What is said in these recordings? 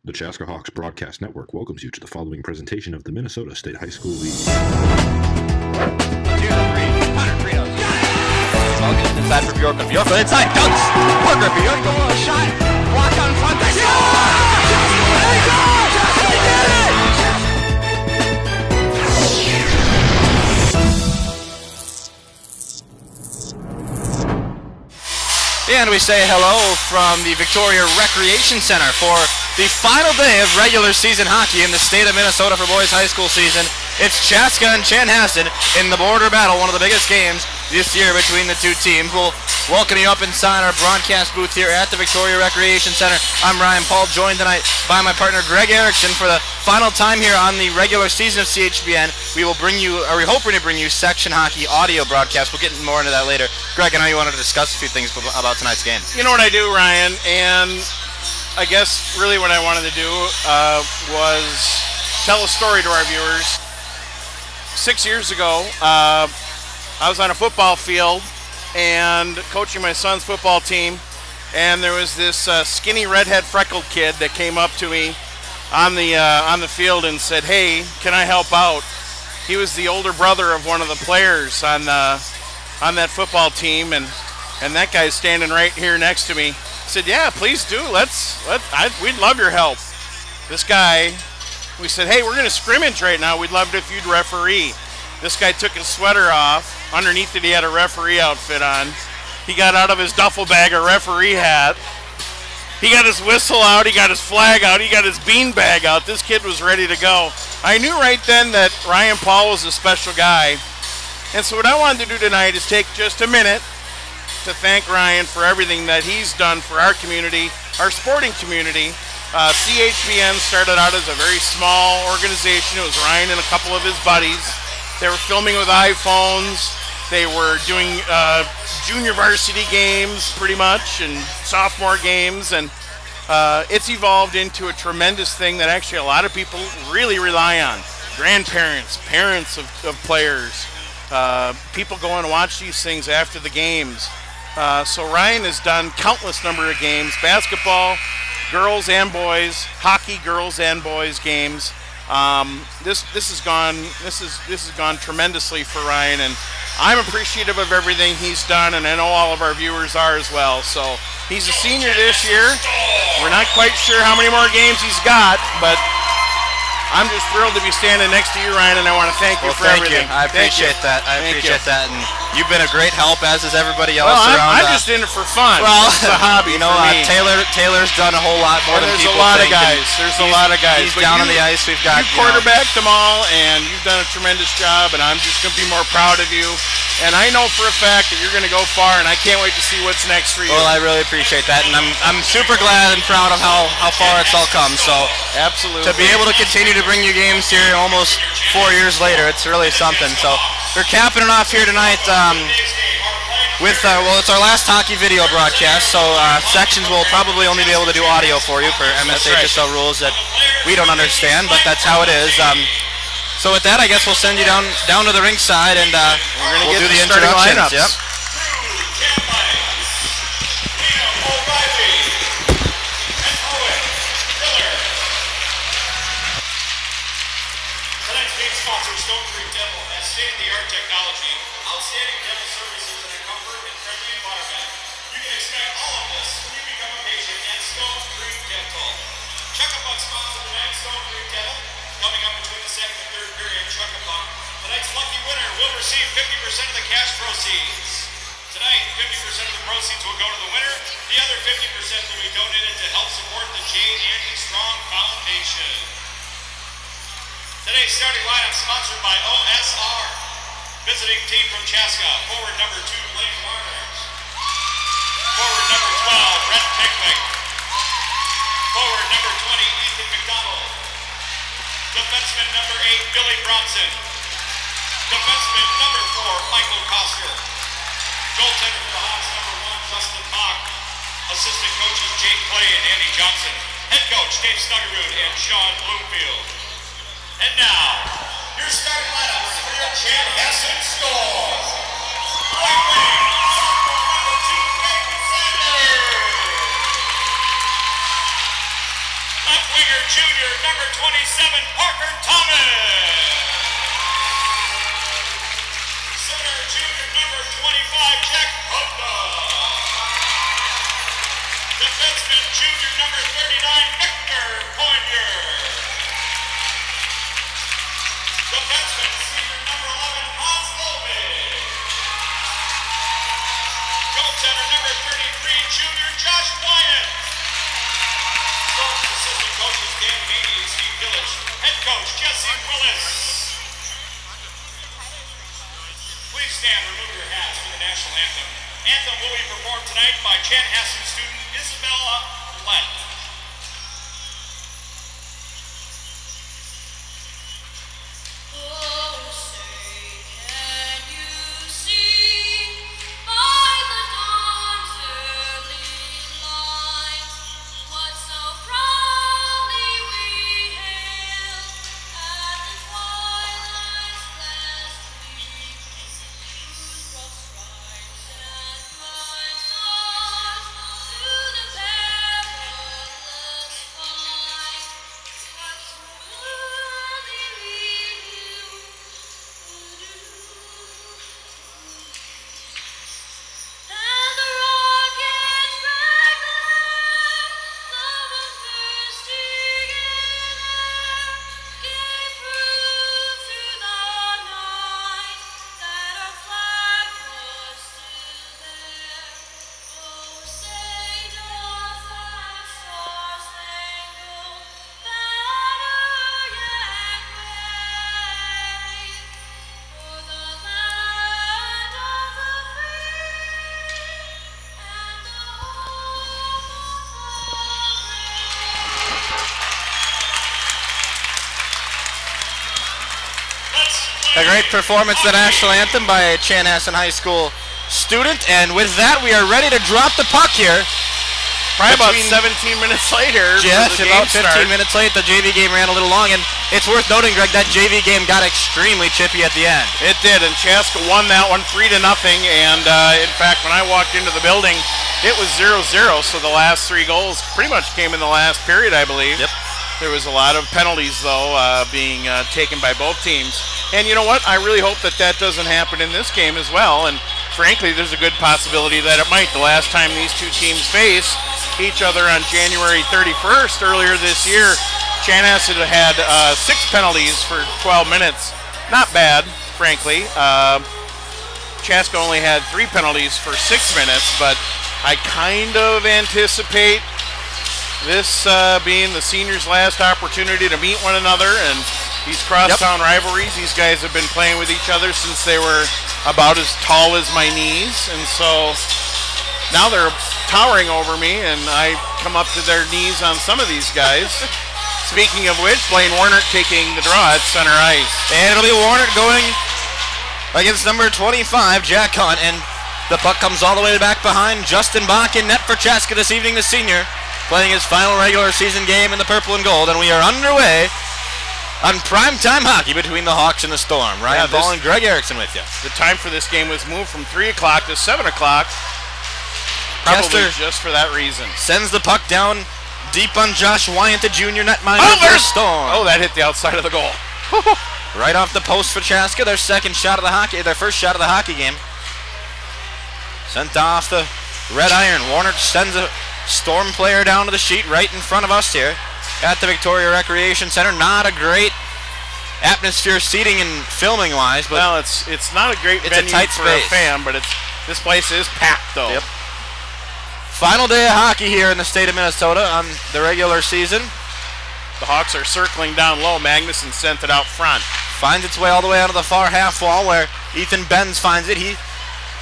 The Chaska Hawks Broadcast Network welcomes you to the following presentation of the Minnesota State High School League. Inside for Bjork. Bjork inside, dunks! Parker, Bjork, a little shot! Block on front, they And we say hello from the Victoria Recreation Center for the final day of regular season hockey in the state of Minnesota for boys high school season. It's Chaska and Chanhassen in the border battle, one of the biggest games this year between the two teams. We'll welcome you up inside our broadcast booth here at the Victoria Recreation Center. I'm Ryan Paul, joined tonight by my partner Greg Erickson for the final time here on the regular season of CHBN. We will bring you, or we're hoping to bring you, section hockey audio broadcast. We'll get more into that later. Greg, I know you wanted to discuss a few things about tonight's game. You know what I do, Ryan, and I guess really what I wanted to do was tell a story to our viewers. 6 years ago, I was on a football field and coaching my son's football team, and there was this skinny redhead freckled kid that came up to me on the field and said, "Hey, can I help out?" He was the older brother of one of the players on that football team, and that guy's standing right here next to me. I said, "Yeah, please do. We'd love your help." This guy, we said, "Hey, we're going to scrimmage right now. We'd love it if you'd referee." This guy took his sweater off. Underneath it, he had a referee outfit on. He got out of his duffel bag a referee hat. He got his whistle out. He got his flag out. He got his bean bag out. This kid was ready to go. I knew right then that Ryan Paul was a special guy. And so what I wanted to do tonight is take just a minute to thank Ryan for everything that he's done for our community, our sporting community. CHBN started out as a very small organization. It was Ryan and a couple of his buddies. They were filming with iPhones. They were doing junior varsity games pretty much and sophomore games, and it's evolved into a tremendous thing that actually a lot of people really rely on. Grandparents, parents of players, people go and watch these things after the games. So Ryan has done countless number of games, basketball, girls and boys, hockey, girls and boys games. This has gone tremendously for Ryan, and I'm appreciative of everything he's done, and I know all of our viewers are as well. So he's a senior this year. We're not quite sure how many more games he's got, but I'm just thrilled to be standing next to you, Ryan, and I want to thank you for everything. I appreciate that. I appreciate that, and you've been a great help, as is everybody else around. I'm just in it for fun. Well, it's a hobby. You know, Taylor's done a whole lot more than people think. There's a lot of guys. There's a lot of guys. He's down on the ice. We've got you quarterbacked them all, and you've done a tremendous job, and I'm just going to be more proud of you. And I know for a fact that you're going to go far, and I can't wait to see what's next for you. Well, I really appreciate that, and I'm super glad and proud of how far it's all come. So absolutely, to be able to continue to bring you games here almost 4 years later, it's really something. So we're capping it off here tonight with well, it's our last hockey video broadcast. So sections will probably only be able to do audio for you per MSHSL rules that we don't understand, but that's how it is. So with that, I guess we'll send you down to the rink side, and we'll do the introductions. Yep. Tonight's game sponsor, Stone Creek Dental, has state-of-the-art technology, outstanding dental services, and a comfort and friendly environment. You can expect all of this when you become a patient at Stone Creek Dental. Chuck-a-Buck sponsor tonight, Stone Creek Dental. Coming up between the second and third period, Chuck-a-Buck. Tonight's lucky winner will receive 50% of the cash proceeds. Tonight, 50% of the proceeds will go to the winner. The other 50% will be donated to help support the Jane Andy Strong Foundation. Today's starting lineup sponsored by OSR. Visiting team from Chaska, forward number 2, Blaine Warners. Forward number 12, Brett Pickwick. Forward number 20, Ethan McDonald. Defenseman number 8, Billy Bronson. Defenseman number 4, Michael Koster. Goaltender for the Hawks, number 1, Justin Mock. Assistant coaches Jake Clay and Andy Johnson. Head coach Dave Snuggerud and Sean Bloomfield. And now, your starting lineups for your Chanhassen Score. Right wing, sophomore number 2, David Sanders. Left winger 27, Parker Thomas. Center, junior number 25, Jack Honda. Defenseman, junior number 39, Victor Poirier. Defenseman, senior number 11, Hans Lobig. Goaltender number 33, junior Josh Wyatt. Storm's assistant coaches Dan Haney and Steve Gillich. Head coach Jesse Willis. Please stand and remove your hats for the national anthem. Anthem will be performed tonight by Chanhassen student Isabella Lett. A great performance, the national anthem by a Chanhassen High School student. And with that, we are ready to drop the puck here. Probably about 17 minutes later. Yes, about 15 minutes late. The JV game ran a little long, and it's worth noting, Greg, that JV game got extremely chippy at the end. It did, and Chaska won that one 3-0. And in fact, when I walked into the building, it was 0-0. So the last 3 goals pretty much came in the last period, I believe. Yep. There was a lot of penalties, though, being taken by both teams. And you know what? I really hope that that doesn't happen in this game as well. And frankly, there's a good possibility that it might. The last time these two teams faced each other on January 31st earlier this year, Chanhassen had 6 penalties for 12 minutes. Not bad, frankly. Chaska only had 3 penalties for 6 minutes, but I kind of anticipate this being the seniors' last opportunity to meet one another, and these crosstown rivalries, these guys have been playing with each other since they were about as tall as my knees, and so now they're towering over me, and I come up to their knees on some of these guys. Speaking of which, Blaine Warner taking the draw at center ice. And it'll be Warner going against number 25, Jack Hunt, and the puck comes all the way back behind Justin Bach in net for Chaska this evening, the senior, playing his final regular season game in the purple and gold, and we are underway on primetime hockey between the Hawks and the Storm. Ryan Ball and Greg Erickson with you. The time for this game was moved from 3 o'clock to 7 o'clock. Probably just for that reason. Sends the puck down deep on Josh Wyant, the junior netminder for the Storm. Oh, that hit the outside of the goal. Right off the post for Chaska, their first shot of the hockey game. Sent off the red iron. Warner sends a Storm player down to the sheet right in front of us here at the Victoria Recreation Center. Not a great atmosphere seating and filming wise, but well, it's not a great venue for a fan, but this place is packed though. Yep. Final day of hockey here in the state of Minnesota on the regular season. The Hawks are circling down low. Magnuson sent it out front. Finds its way all the way out of the far half wall where Ethan Benz finds it. He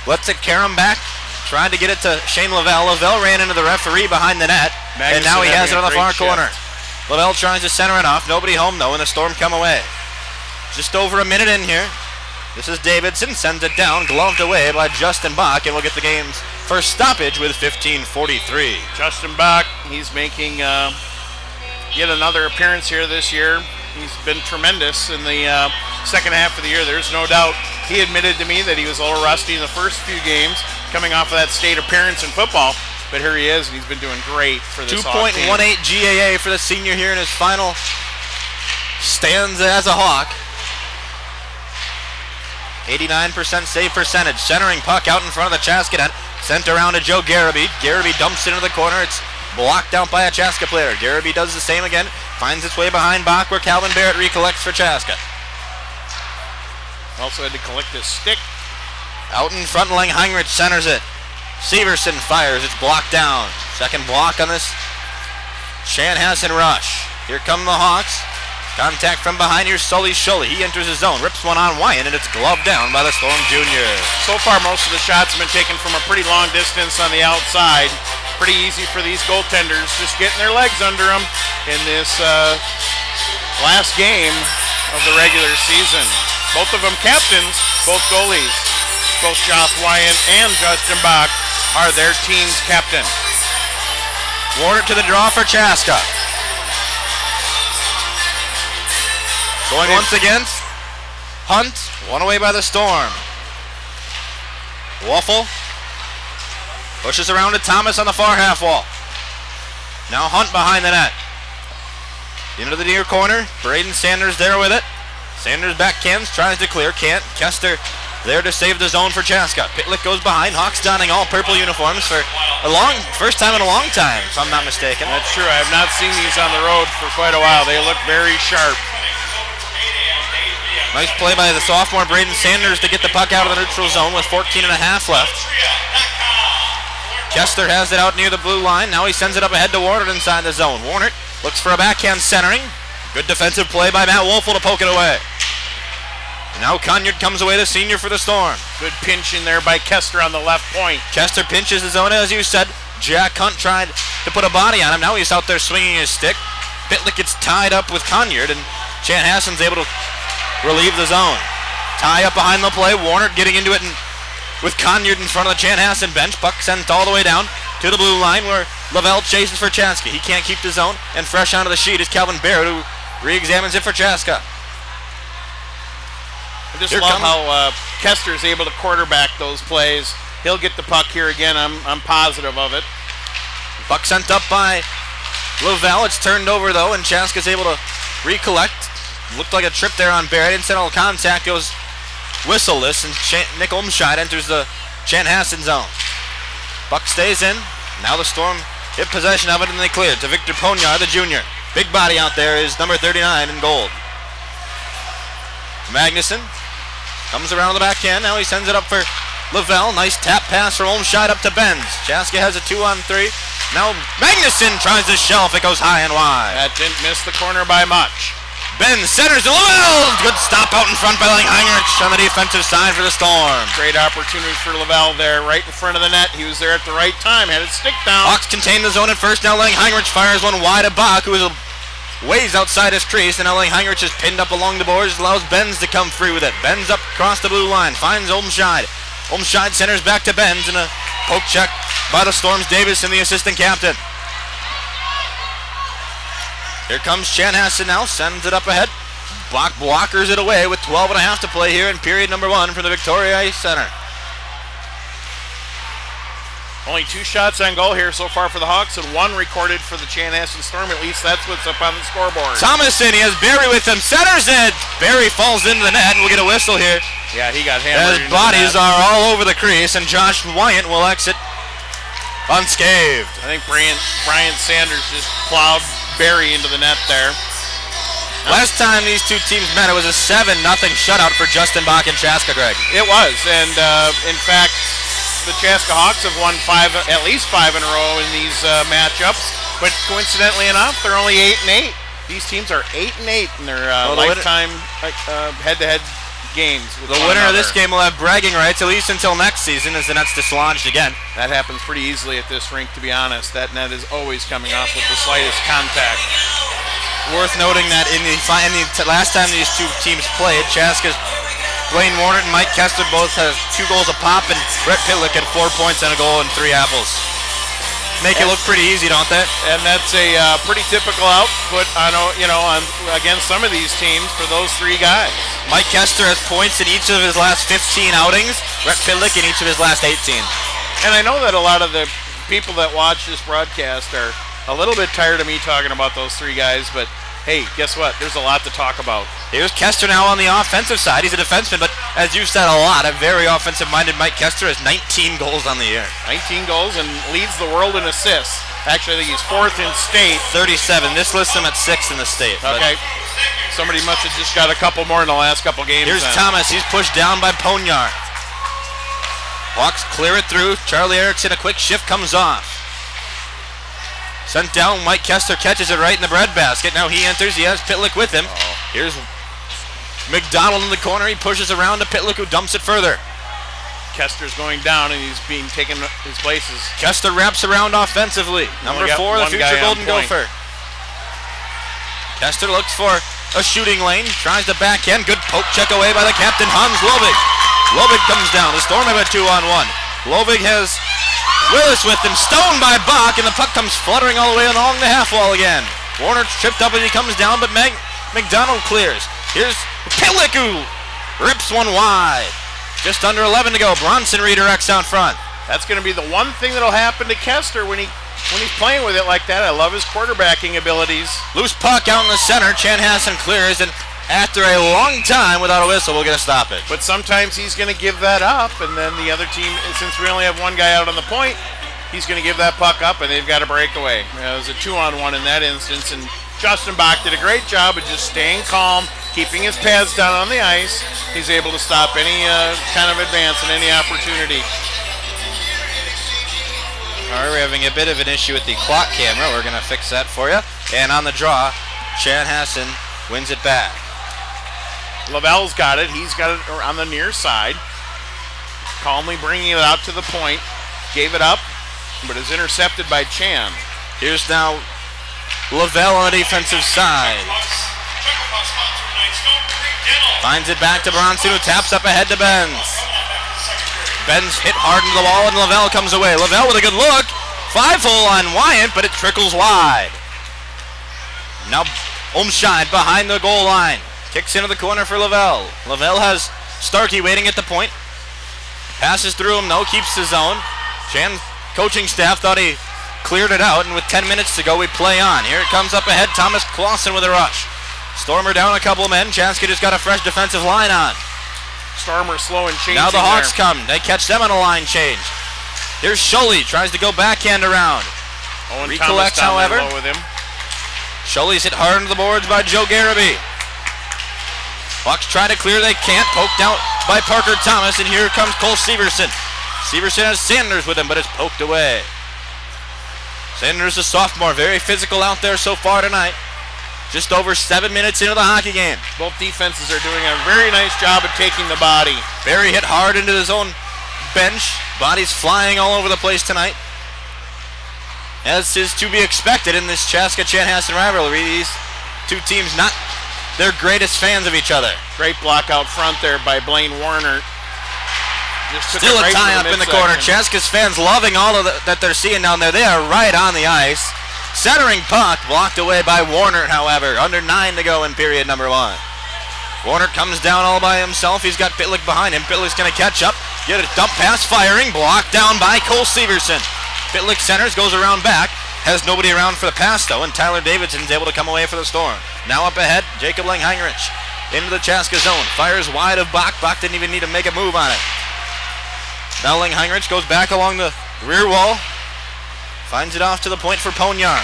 lets it carry him back. Tried to get it to Shane Lavelle. Lavelle ran into the referee behind the net, and now he has it on the far corner. Lavelle tries to center it off. Nobody home, though, and the Storm come away. Just over a minute in here. This is Davidson. Sends it down, gloved away by Justin Bach, and we'll get the game's first stoppage with 15:43. Justin Bach, he's making yet another appearance here this year. He's been tremendous in the second half of the year. There's no doubt. He admitted to me that he was a little rusty in the first few games, coming off of that state appearance in football. But here he is, and he's been doing great for this 2.18 GAA for the senior here in his final stands as a Hawk. 89% save percentage. Centering puck out in front of the Chaska net. Sent around to Joe Garibay. Garibay dumps it into the corner. It's blocked out by a Chaska player. Garibay does the same again. Finds its way behind Bach where Calvin Barrett recollects for Chaska. Also had to collect his stick. Out in front, Lang Heinrich centers it. Severson fires. It's blocked down. Second block on this Chanhassen rush. Here come the Hawks. Contact from behind here, Sully Schulle. He enters his zone, rips one on Wyan, and it's gloved down by the Storm Junior. So far, most of the shots have been taken from a pretty long distance on the outside. Pretty easy for these goaltenders, just getting their legs under them in this last game of the regular season. Both of them captains, both goalies. Both Josh Wyan and Justin Bach are their team's captain. Warner to the draw for Chaska. Going once against Hunt, one away by the Storm. Waffle pushes around to Thomas on the far half wall. Now Hunt behind the net. Into the near corner, Braden Sanders there with it. Sanders backhands, tries to clear, can't. Kester there to save the zone for Chaska. Pitlick goes behind, Hawks donning all purple uniforms for first time in a long time, if I'm not mistaken. That's true, I have not seen these on the road for quite a while. They look very sharp. Nice play by the sophomore Braden Sanders to get the puck out of the neutral zone with 14 and a half left. Kester has it out near the blue line. Now he sends it up ahead to Warner inside the zone. Warner looks for a backhand centering. Good defensive play by Matt Wolfel to poke it away. And now Conyard comes away, the senior for the Storm. Good pinch in there by Kester on the left point. Kester pinches his own, as you said. Jack Hunt tried to put a body on him. Now he's out there swinging his stick. Pitlick gets tied up with Conyard, and Chanhassen's able to relieve the zone. Tie up behind the play. Warner getting into it with Conyard in front of the Chanhassen bench. Puck sent all the way down to the blue line where Lavelle chases for Chaska. He can't keep the zone, and fresh onto the sheet is Calvin Barrett, who re-examines it for Chaska. I just love how Kester's able to quarterback those plays. He'll get the puck here again. I'm positive of it. Puck sent up by Lavelle. It's turned over though, and Chaska's able to recollect. Looked like a trip there on Barrett. Incidental contact goes whistleless, and Nick Olmscheid enters the Chanhassen zone. Puck stays in. Now the Storm get possession of it, and they clear it to Victor Ponyar, the junior. Big body out there is number 39 in gold. Magnuson comes around the backhand. Now he sends it up for Lavelle. Nice tap pass from Olmscheid up to Benz. Chaska has a 2-on-3. Now Magnuson tries to shelf. It goes high and wide. That didn't miss the corner by much. Benz centers to Lavelle. Good stop out in front by Lang Heinrich on the defensive side for the Storm. Great opportunity for Lavelle there, right in front of the net. He was there at the right time, had it stick down. Hawks contain the zone at first. Now Lang Heinrich fires one wide at Bach, who is ways outside his crease, and now Lang Heinrich is pinned up along the boards, allows Benz to come free with it. Benz up across the blue line, finds Olmscheid. Olmscheid centers back to Benz, and a poke check by the Storm's Davison, the assistant captain. Here comes Chanhassen now, sends it up ahead. Bach blockers it away with 12 and a half to play here in period number 1 from the Victoria Ice Center. Only 2 shots on goal here so far for the Hawks, and 1 recorded for the Chanhassen Storm. At least that's what's up on the scoreboard. Thomason, he has Barry with him, centers it. Barry falls into the net, and we'll get a whistle here. Yeah, he got hammered. As bodies are all over the crease, and Josh Wyant will exit unscathed. I think Brian Sanders just plowed Barry into the net there. Last time these two teams met, it was a 7-0 shutout for Justin Bach and Chaska, Greg. It was, and in fact, the Chaska Hawks have won at least 5 in a row in these matchups, but coincidentally enough, they're only 8-8. These teams are 8-8 in their lifetime head-to-head games. The winner of this game will have bragging rights at least until next season, as the net's dislodged again. That happens pretty easily at this rink, to be honest. That net is always coming off with the slightest contact. Worth noting that in the last time these two teams played, Chaska's Blaine Warner and Mike Kester both have 2 goals a pop, and Brett Pitlick had 4 points and a goal and 3 apples. Make it look pretty easy, don't they? And that's a pretty typical output against some of these teams for those 3 guys. Mike Kester has points in each of his last 15 outings. Brett Pitlick in each of his last 18. And I know that a lot of the people that watch this broadcast are a little bit tired of me talking about those 3 guys, but hey, guess what? There's a lot to talk about. Here's Kester now on the offensive side. He's a defenseman, but as you've said a lot, a very offensive-minded Mike Kester has 19 goals on the year. 19 goals and leads the world in assists. Actually, I think he's 4th in state. 37. This lists him at 6th in the state. Okay. Somebody must have just got a couple more in the last couple games. Here's Thomas. He's pushed down by Ponyar. Hawks clear it through. Charlie Erickson, a quick shift, comes off. Sent down. Mike Kester catches it right in the breadbasket. Now he enters. He has Pitlick with him. Here's McDonald in the corner. He pushes around to Pitlick, who dumps it further. Kester's going down, and he's being taken his places. Kester wraps around offensively. Number 4, the future Golden Gopher. Kester looks for a shooting lane. Tries to backhand. Good poke check away by the captain, Hans Lovig. Lovig comes down. The Storm have a 2-on-1. Lovig has Willis with him. Stoned by Bach, and the puck comes fluttering all the way along the half wall again. Warner tripped up as he comes down, but McDonald clears. Here's Pitlick, who rips one wide. Just under 11 to go. Bronson redirects out front. That's going to be the one thing that'll happen to Kester when he's playing with it like that. I love his quarterbacking abilities. Loose puck out in the center. Chanhassen clears, and after a long time without a whistle, we'll get a stoppage. But sometimes he's going to give that up, and then the other team, since we only have one guy out on the point, he's going to give that puck up, and they've got to break away. It was a 2-on-1 in that instance, and Justin Bach did a great job of just staying calm, keeping his pads down on the ice. He's able to stop any kind of advance and any opportunity. All right, we're having a bit of an issue with the clock camera. We're going to fix that for you. And on the draw, Chanhassen wins it back. Lavelle's got it. He's got it on the near side. Calmly bringing it out to the point. Gave it up, but is intercepted by Chan. Here's now Lavelle on the defensive side. Finds it back to Bronson, who taps up ahead to Benz. Benz hit hard into the wall, and Lavelle comes away. Lavelle with a good look. 5-hole on Wyant, but it trickles wide. Now Umscheid behind the goal line. Kicks into the corner for Lavelle. Lavelle has Starkey waiting at the point. Passes through him, though, keeps his own. Chan's coaching staff thought he cleared it out, and with 10 minutes to go, we play on. Here it comes up ahead, Thomas Clausen with a rush. Stormer down a couple of men. Chaska just got a fresh defensive line on. Stormer slow and changing. Now the Hawks there. come. They catch them on a line change. Here's Scholey, tries to go backhand around. Owen Recollects, Thomas down however. low with him. Scholey's hit hard into the boards by Joe Garraby. Hawks try to clear, they can't. Poked out by Parker Thomas, and here comes Cole Severson. Severson has Sanders with him, but it's poked away. Sanders, a sophomore, very physical out there so far tonight. Just over 7 minutes into the hockey game. Both defenses are doing a very nice job of taking the body. Barry hit hard into his own bench. Bodies flying all over the place tonight. As is to be expected in this Chaska-Chanhassen rivalry. These two teams not their greatest fans of each other. Great block out front there by Blaine Warner. Just took Still it a right to tie the up in the corner. midsection. Chaska's fans loving all of that they're seeing down there. They are right on the ice. Centering puck blocked away by Warner, however. Under 9 to go in period number 1. Warner comes down all by himself. He's got Pitlick behind him. Pitlick's going to catch up. Get a dump pass firing. Blocked down by Cole Severson. Pitlick centers, goes around back. Has nobody around for the pass, though, and Tyler Davidson's able to come away for the Storm. Now up ahead, Jacob Langheinrich into the Chaska zone. Fires wide of Bach. Bach didn't even need to make a move on it. Now Langheinrich goes back along the rear wall. Finds it off to the point for Ponyar.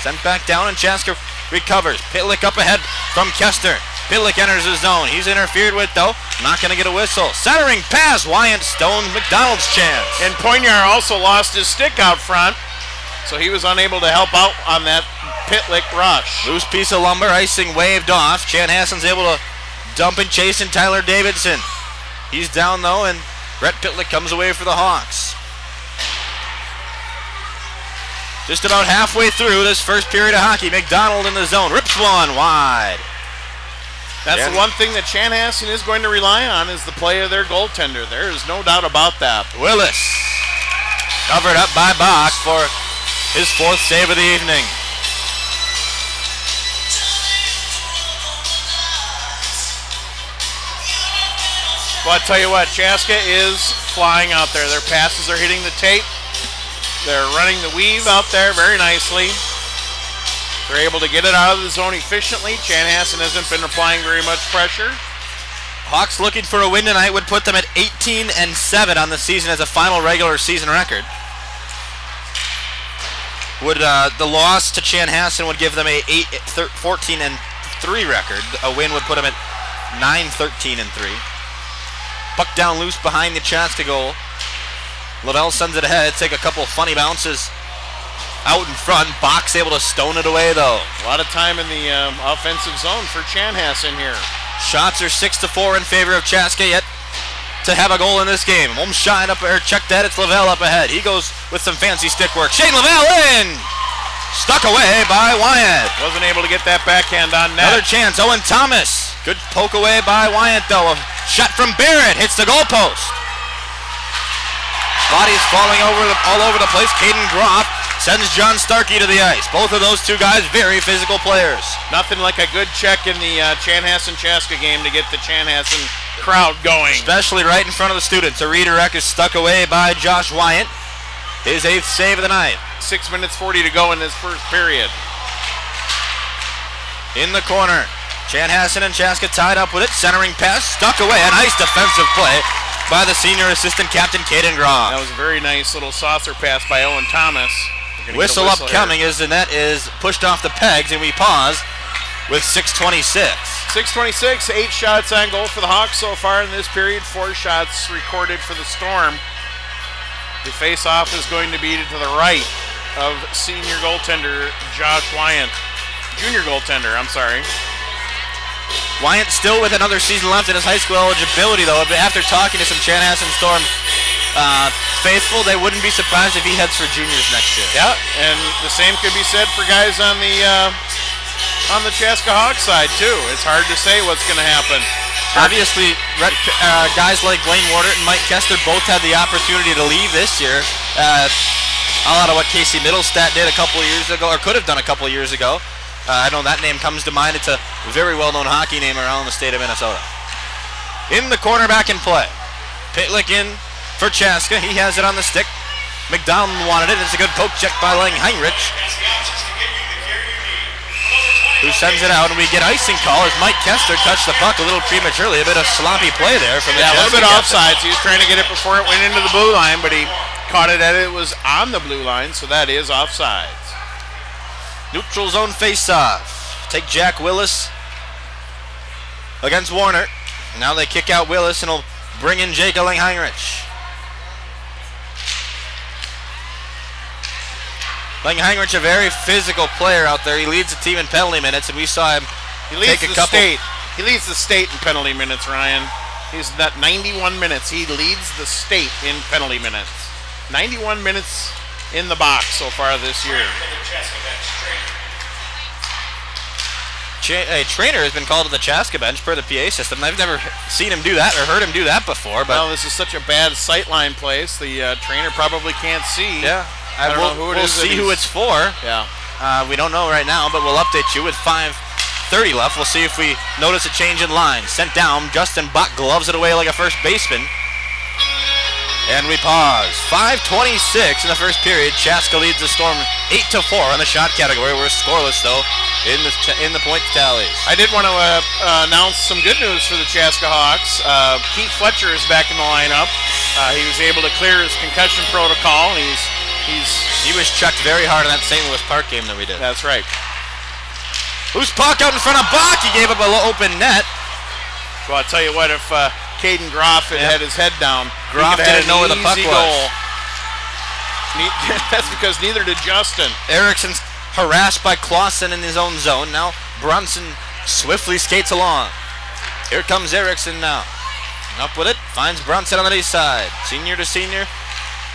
Sent back down, and Chaska recovers. Pitlick up ahead from Kester. Pitlick enters the zone. He's interfered with, though. Not going to get a whistle. Centering pass. Wyant stones McDonald's chance. And Ponyar also lost his stick out front, so he was unable to help out on that Pitlick rush. Loose piece of lumber, icing waved off. Chanhassen's able to dump and chase in Tyler Davidson. He's down, though, and Brett Pitlick comes away for the Hawks. Just about halfway through this first period of hockey. McDonald in the zone. Rips one wide. That's the one thing that Chanhassen is going to rely on is the play of their goaltender. There is no doubt about that. Willis. Covered up by Bach for his 4th save of the evening. Well, I tell you what, Chaska is flying out there. Their passes are hitting the tape. They're running the weave out there very nicely. They're able to get it out of the zone efficiently. Chanhassen hasn't been applying very much pressure. Hawks looking for a win tonight would put them at 18-7 on the season as a final regular season record. Would the loss to Chanhassen would give them a 14-3 record. A win would put them at 9-13-3. Puck down loose behind the Chaska goal. Lavelle sends it ahead. Take a couple funny bounces out in front. Box able to stone it away though. A lot of time in the offensive zone for Chanhassen here. Shots are 6-4 in favor of Chaska yet to have a goal in this game. Home shine up there, check that, it's Lavelle up ahead. He goes with some fancy stick work. Shane Lavelle in! Stuck away by Wyatt. Wasn't able to get that backhand on net. Another chance, Owen Thomas. Good poke away by Wyatt though. A shot from Barrett, hits the goalpost. Bodies falling all over the place. Caden Groff sends John Starkey to the ice. Both of those two guys, very physical players. Nothing like a good check in the Chanhassen-Chaska game to get the Chanhassen crowd going. Especially right in front of the students. A redirect is stuck away by Josh Wyatt. His 8th save of the night. 6 minutes 40 to go in this first period. In the corner, Chanhassen and Chaska tied up with it. Centering pass, stuck away. A nice defensive play by the senior assistant captain, Caden Groff. That was a very nice little saucer pass by Owen Thomas. Whistle upcoming as the net is pushed off the pegs, and we pause with 6:26. 6:26, 8 shots on goal for the Hawks so far in this period. 4 shots recorded for the Storm. The face-off is going to be to the right of senior goaltender Josh Wyatt. Junior goaltender, I'm sorry. Wyatt still with another season left in his high school eligibility, though. But after talking to some Chanhassen Storm faithful, they wouldn't be surprised if he heads for juniors next year. Yeah, and the same could be said for guys on the Chaska Hawks side too. It's hard to say what's going to happen. Obviously, guys like Blaine Warder and Mike Kester both had the opportunity to leave this year. A lot of what Casey Middlestat did a couple of years ago, or could have done a couple of years ago. I know that name comes to mind. It's a very well-known hockey name around the state of Minnesota. In the corner, back in play. Pitlick in for Chaska. He has it on the stick. McDonald wanted it. It's a good poke check by Lang Heinrich, who sends it out, and we get icing call as Mike Kester touched the puck a little prematurely. A bit of sloppy play there from the a little bit captain. offsides. He was trying to get it before it went into the blue line, but he caught it as it was on the blue line, so that is offsides. Neutral zone face-off. Take Jack Willis against Warner. Now they kick out Willis, and he'll bring in Jake Lang Heinrich. Lang Heinrich, a very physical player out there. He leads the team in penalty minutes, and we saw him take a couple. He leads the state in penalty minutes, Ryan. He's at 91 minutes. He leads the state in penalty minutes. 91 minutes in the box so far this year. A trainer has been called to the Chaska bench per the PA system. I've never seen him do that or heard him do that before. But well, this is such a bad sightline place. The trainer probably can't see. Yeah, I don't know who it is. We'll see who it's for. Yeah. We don't know right now, but we'll update you with 5:30 left. We'll see if we notice a change in line. Sent down. Justin Buck gloves it away like a first baseman. And we pause. 5:26 in the first period. Chaska leads the Storm 8-4 on the shot category. We're scoreless though in the point tallies. I did want to announce some good news for the Chaska Hawks. Keith Fletcher is back in the lineup. He was able to clear his concussion protocol. He was checked very hard in that St. Louis Park game that we did. That's right. Loose puck out in front of Bach. He gave up a open net. Well, I'll tell you what, if Caden Groff had his head down, Groff didn't know where the puck was. That's because neither did Justin. Erickson's harassed by Clausen in his own zone. Now Brunson swiftly skates along. Here comes Erickson now. Up with it, finds Brunson on the D side. Senior to senior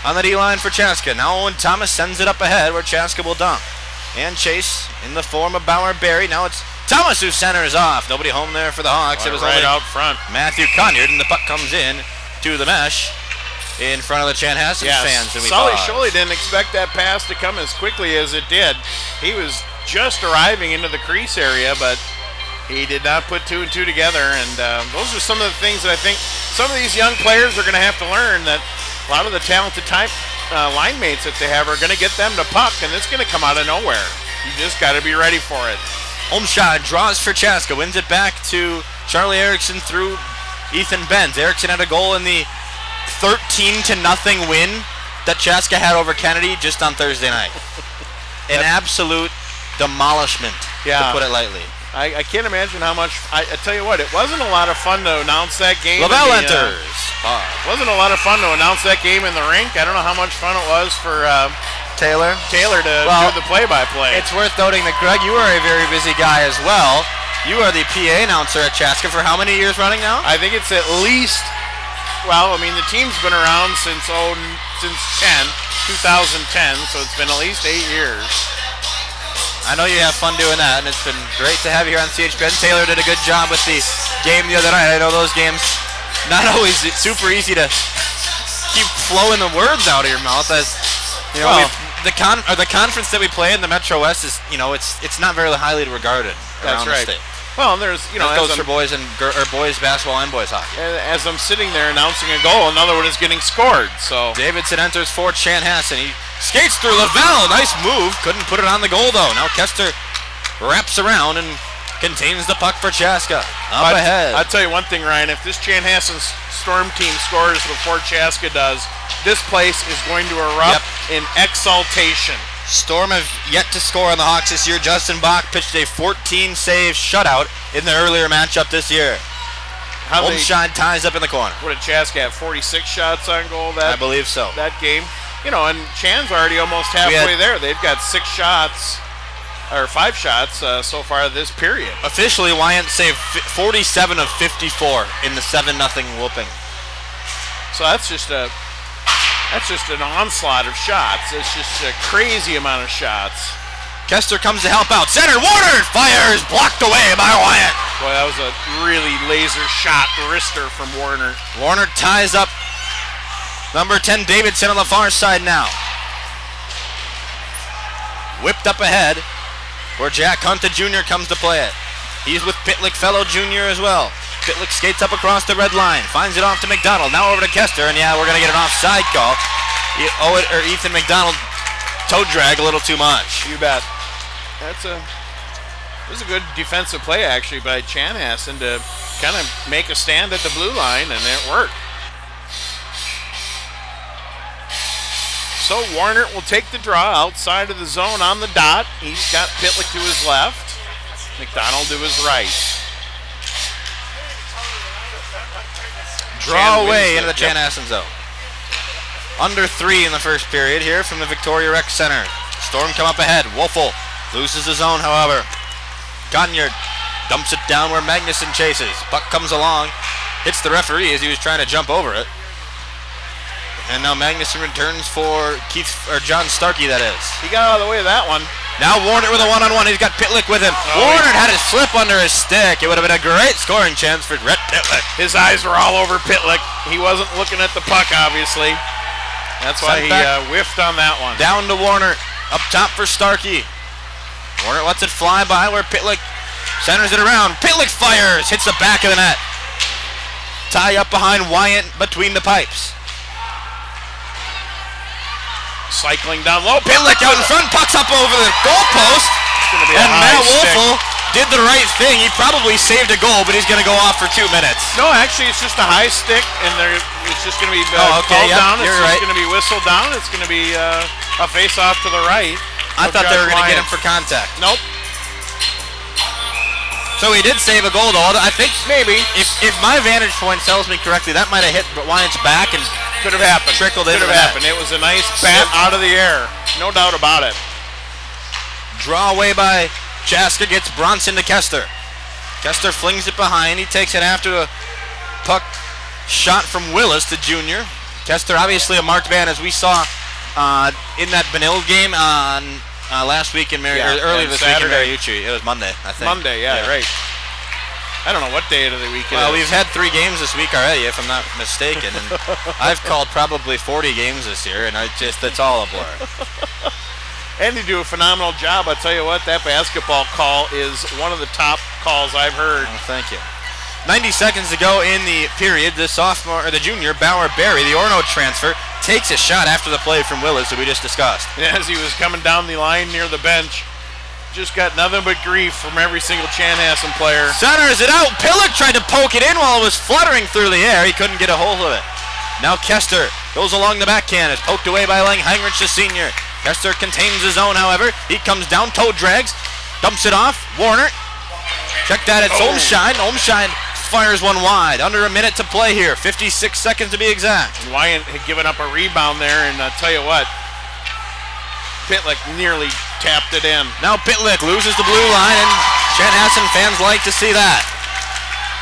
on the D line for Chaska. Now Owen Thomas sends it up ahead where Chaska will dump. And chase in the form of Bauer Berry. Now it's Thomas who centers off. Nobody home there for the Hawks. It was right only out front. Matthew Conyard, and the puck comes in to the mesh in front of the Chanhassen fans. And Sully Sholey didn't expect that pass to come as quickly as it did. He was just arriving into the crease area, but he did not put 2 and 2 together. And those are some of the things that I think some of these young players are going to have to learn, that a lot of the talented line mates that they have are going to get them to puck, and it's going to come out of nowhere. You just got to be ready for it. Olmsted draws for Chaska, wins it back to Charlie Erickson through Ethan Benz. Erickson had a goal in the 13-0 win that Chaska had over Kennedy just on Thursday night. An absolute demolishment, to put it lightly. I can't imagine how much. I tell you what, it wasn't a lot of fun to announce that game. Lavelle enters. Wasn't a lot of fun to announce that game in the rink. I don't know how much fun it was for Taylor to do the play-by-play. It's worth noting that, Greg, you are a very busy guy as well. You are the PA announcer at Chaska for how many years running now? I think it's at least, well, I mean, the team's been around since 2010, so it's been at least 8 years. I know you have fun doing that, and it's been great to have you here on CHPN. Taylor did a good job with the game the other night. I know those games, not always super easy to keep flowing the words out of your mouth. As you know, the conference that we play in the Metro West is, it's not very highly regarded around the state. Well, and there's, that goes for boys and boys basketball and boys hockey. As I'm sitting there announcing a goal, another one is getting scored. So Davidson enters for Chanhassen. He skates through Lavelle. Nice move. Couldn't put it on the goal though. Now Kester wraps around and contains the puck for Chaska. Up ahead. I'll tell you one thing, Ryan. If this Chanhassen Storm team scores before Chaska does, this place is going to erupt in exultation. Storm have yet to score on the Hawks this year. Justin Bach pitched a 14-save shutout in the earlier matchup this year. Olmsted ties up in the corner. What did Chaska have? 46 shots on goal I believe so. That game. And Chan's already almost halfway there. They've got 6 shots, or 5 shots so far this period. Officially, Wyant saved 47 of 54 in the 7-0 whooping. So that's just an onslaught of shots. It's just a crazy amount of shots. Kester comes to help out. Center, Warner fires, blocked away by Wyant. Boy, that was a really laser shot wrister from Warner. Warner ties up number 10, Davidson, on the far side now. Whipped up ahead, where Jack Hunter Jr. comes to play it. He's with Pitlick Fellow Jr. as well. Pitlick skates up across the red line, finds it off to McDonald, now over to Kester, and we're going to get an offside call. Ethan McDonald toe drag a little too much. You bet. It was a good defensive play, actually, by Chanhassen to kind of make a stand at the blue line, and it worked. So Warner will take the draw outside of the zone on the dot. He's got Pitlick to his left, McDonald to his right. Draw away into the Chanhassen zone. Under 3 in the first period here from the Victoria Rec Center. Storm come up ahead. Wolfel loses the zone, however. Gonyard dumps it down where Magnuson chases. Puck comes along, hits the referee as he was trying to jump over it. And now Magnuson returns for John Starkey, that is. He got out of the way of that one. Now Warner with a one-on-one. He's got Pitlick with him. Warner had his slip under his stick. It would have been a great scoring chance for Rhett Pitlick. His eyes were all over Pitlick. He wasn't looking at the puck, obviously. That's why he whiffed on that one. Down to Warner. Up top for Starkey. Warner lets it fly by where Pitlick centers it around. Pitlick fires. Hits the back of the net. Tie up behind Wyant between the pipes. Cycling down low. Pitlick out in front. Puck's up over the goalpost. And Matt Wolfel did the right thing. He probably saved a goal, but he's going to go off for 2 minutes. No, actually, it's just a high stick, and it's just going to be called down. It's just going to be whistled down. It's going to be a face-off to the right. I thought they were going to get him for contact. Nope. So he did save a goal, though. I think maybe if my vantage point tells me correctly, that might have hit Wyant's back and could have happened. Trickled into the net. It was a nice bat out of the air. No doubt about it. Draw away by Chaska, gets Bronson to Kester. Kester flings it behind. He takes it after a puck shot from Willis, the junior. Kester obviously a marked man, as we saw in that Benilde game on last week in earlier this week in Mariucci. It was Monday, I think. Monday, yeah, right. I don't know what day of the week it is. Well, we've had 3 games this week already, if I'm not mistaken. And I've called probably 40 games this year, and it's all a blur. And you do a phenomenal job. I tell you what, that basketball call is one of the top calls I've heard. Oh, thank you. 90 seconds to go in the period. The junior, Bauer Berry, the Orono transfer, takes a shot after the play from Willis that we just discussed. As he was coming down the line near the bench, just got nothing but grief from every single Chanhassen player. Centers it out. Pillock tried to poke it in while it was fluttering through the air. He couldn't get a hold of it. Now Kester goes along the backhand. It's poked away by Lang Heinrich, the senior. Kester contains his own, however. He comes down, toe drags, dumps it off. Warner. Check that, it's Olmschein. Olmschein fires one wide. Under a minute to play here. 56 seconds to be exact. Wyatt had given up a rebound there, and I'll tell you what, Pitlick nearly tapped it in. Now Pitlick loses the blue line, and Chanhassen fans like to see that.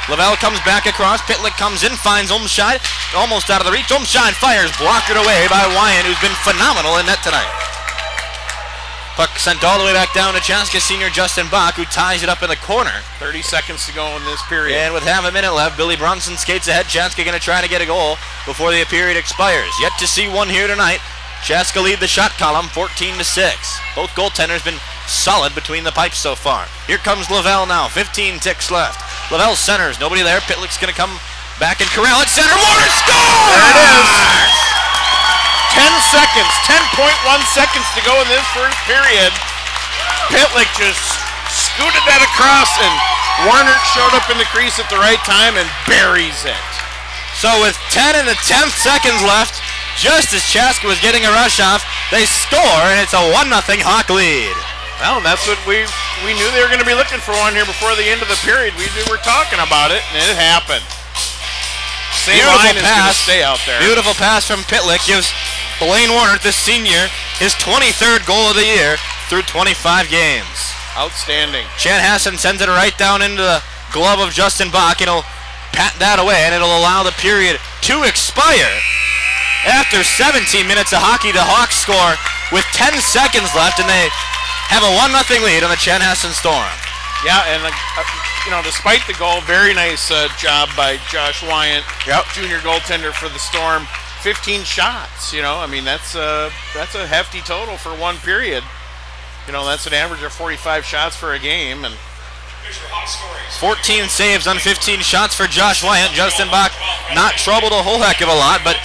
Lavelle comes back across. Pitlick comes in, finds Olmschein. Almost out of the reach. Olmschein fires, blocked away by Wyatt, who's been phenomenal in net tonight. Puck sent all the way back down to Chaska senior Justin Bach, who ties it up in the corner. 30 seconds to go in this period. And with half a minute left, Billy Bronson skates ahead. Chaska going to try to get a goal before the period expires. Yet to see one here tonight. Chaska lead the shot column 14-6. Both goaltenders been solid between the pipes so far. Here comes Lavelle now. 15 ticks left. Lavelle centers. Nobody there. Pitlick's going to come back and corral at center. Warner scores! There it is. 10 seconds, 10.1 seconds to go in this first period. Pitlick just scooted that across, and Warner showed up in the crease at the right time and buries it. So with 10 and the 10th seconds left, just as Chaska was getting a rush off, they score, and it's a 1-0 Hawk lead. Well, that's what we knew they were going to be looking for one here before the end of the period. We were talking about it, and it happened. Same line is going to stay out there. Beautiful pass from Pitlick gives Blaine Warner, the senior, his 23rd goal of the year through 25 games. Outstanding. Chanhassen sends it right down into the glove of Justin Bach, and he'll pat that away, and it'll allow the period to expire. After 17 minutes of hockey, the Hawks score with 10 seconds left, and they have a 1-0 lead on the Chanhassen Storm. Yeah, and despite the goal, very nice job by Josh Wyatt, junior goaltender for the Storm. 15 shots, that's a hefty total for one period. That's an average of 45 shots for a game. And 14 saves on 15 shots for Josh Wyatt. Justin Bach not troubled a whole heck of a lot, but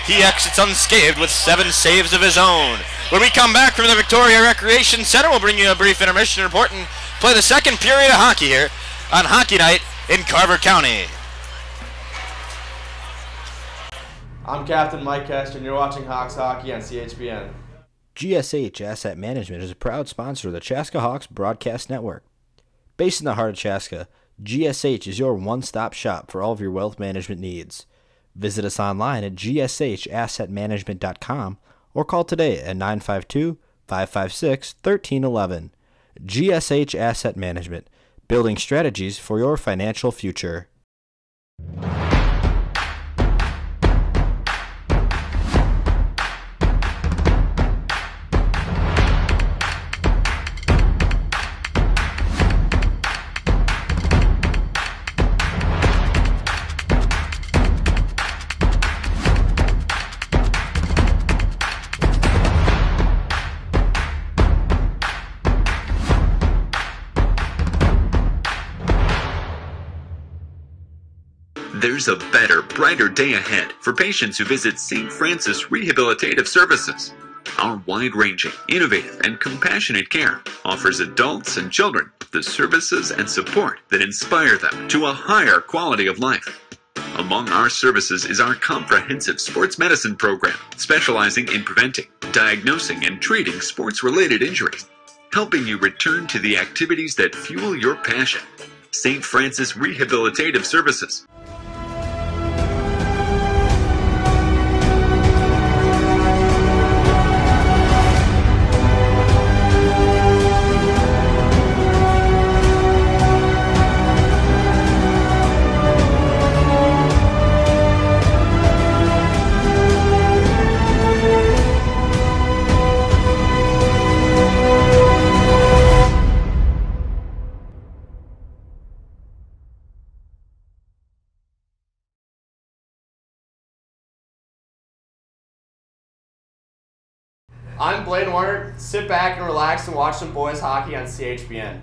he exits unscathed with 7 saves of his own. When we come back from the Victoria Recreation Center, we'll bring you a brief intermission report and play the second period of hockey here on Hockey Night in Carver County. I'm Captain Mike Kester, and you're watching Hawks Hockey on CHBN. GSH Asset Management is a proud sponsor of the Chaska Hawks Broadcast Network. Based in the heart of Chaska, GSH is your one-stop shop for all of your wealth management needs. Visit us online at gshassetmanagement.com or call today at 952-556-1311. GSH Asset Management, building strategies for your financial future. There's a better, brighter day ahead for patients who visit St. Francis Rehabilitative Services. Our wide-ranging, innovative, and compassionate care offers adults and children the services and support that inspire them to a higher quality of life. Among our services is our comprehensive sports medicine program, specializing in preventing, diagnosing, and treating sports-related injuries, helping you return to the activities that fuel your passion. St. Francis Rehabilitative Services. I'm Blaine Warner. Sit back and relax and watch some boys hockey on CHBN.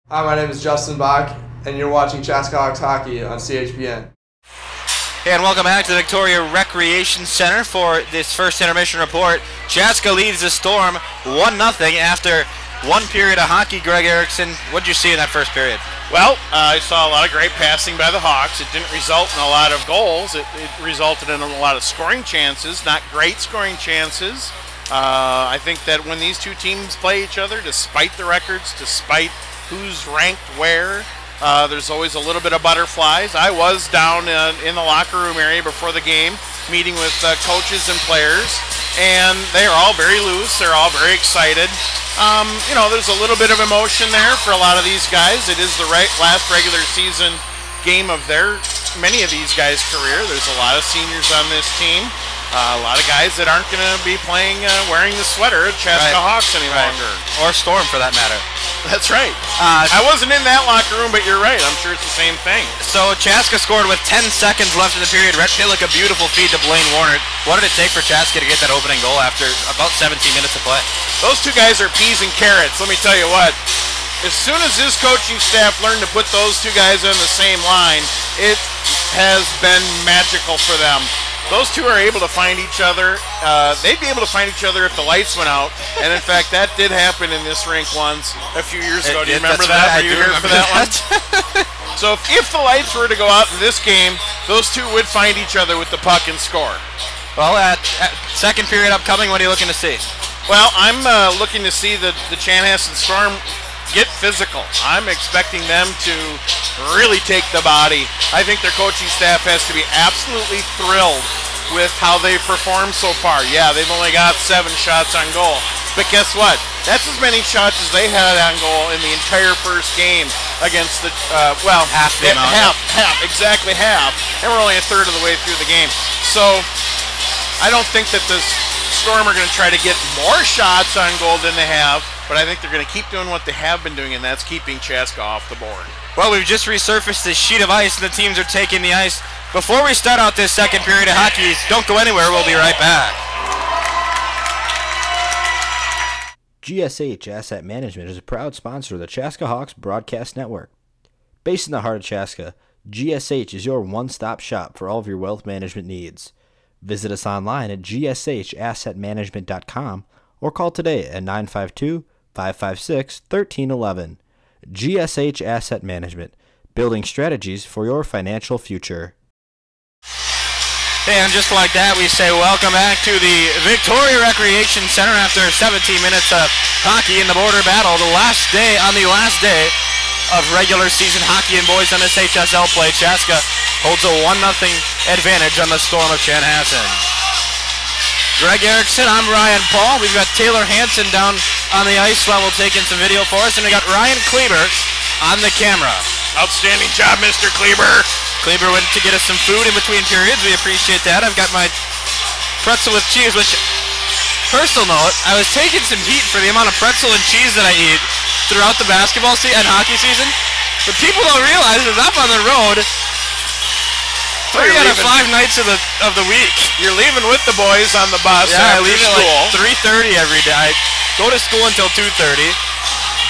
Hi, my name is Justin Bach, and you're watching Chaska Hawks Hockey on CHBN. And welcome back to the Victoria Recreation Center for this first intermission report. Chaska leads the Storm 1-0 after one period of hockey. Greg Erickson, what did you see in that first period? Well, I saw a lot of great passing by the Hawks. It didn't result in a lot of goals. It resulted in a lot of scoring chances, not great scoring chances. I think that when these two teams play each other, despite the records, despite who's ranked where, there's always a little bit of butterflies. I was down in the locker room area before the game, meeting with coaches and players, and they are all very loose. They're all very excited. There's a little bit of emotion there for a lot of these guys. It is the last regular season game of many of these guys' career. There's a lot of seniors on this team. A lot of guys that aren't going to be playing, wearing the sweater at Chaska Hawks any longer. Or Storm, for that matter. That's right. I wasn't in that locker room, but you're right. I'm sure it's the same thing. So Chaska scored with 10 seconds left in the period. Rhett Pitlick, a beautiful feed to Blaine Warner. What did it take for Chaska to get that opening goal after about 17 minutes of play? Those two guys are peas and carrots. Let me tell you what. As soon as his coaching staff learned to put those two guys on the same line, it has been magical for them. Those two are able to find each other. They'd be able to find each other if the lights went out. And in fact, that did happen in this rink once a few years ago. Do you remember that? Right, Were you here for that one? So if the lights were to go out in this game, those two would find each other with the puck and score. Well, at second period upcoming, what are you looking to see? Well, I'm looking to see the Chanhassen Storm get physical. I'm expecting them to really take the body. I think their coaching staff has to be absolutely thrilled with how they've performed so far. Yeah, they've only got 7 shots on goal. But guess what? That's as many shots as they had on goal in the entire first game against the, half the amount. Half, exactly half. And we're only a third of the way through the game. So I don't think that the Storm are going to try to get more shots on goal than they have, but I think they're going to keep doing what they have been doing, and that's keeping Chaska off the board. Well, we've just resurfaced this sheet of ice, and the teams are taking the ice. Before we start out this second period of hockey, don't go anywhere. We'll be right back. GSH Asset Management is a proud sponsor of the Chaska Hawks Broadcast Network. Based in the heart of Chaska, GSH is your one-stop shop for all of your wealth management needs. Visit us online at gshassetmanagement.com or call today at 952-556-1311. GSH Asset Management, building strategies for your financial future. And just like that, we say welcome back to the Victoria Recreation Center after 17 minutes of hockey in the border battle. The last day of regular season hockey in boys on this HSL play. Chaska holds a 1-0 advantage on the Storm of Chanhassen. Greg Erickson, I'm Ryan Paul. We've got Taylor Hansen down on the ice level taking some video for us, and we got Ryan Kleber on the camera. Outstanding job, Mr. Kleber. Kleber went to get us some food in between periods. We appreciate that. I've got my pretzel with cheese, which, personal note, I was taking some heat for the amount of pretzel and cheese that I eat throughout the basketball and hockey season. But people don't realize is I'm on the road 3 out of 5 nights of the week. You're leaving with the boys on the bus I after leave school. at like 3:30 every day. I go to school until 2:30.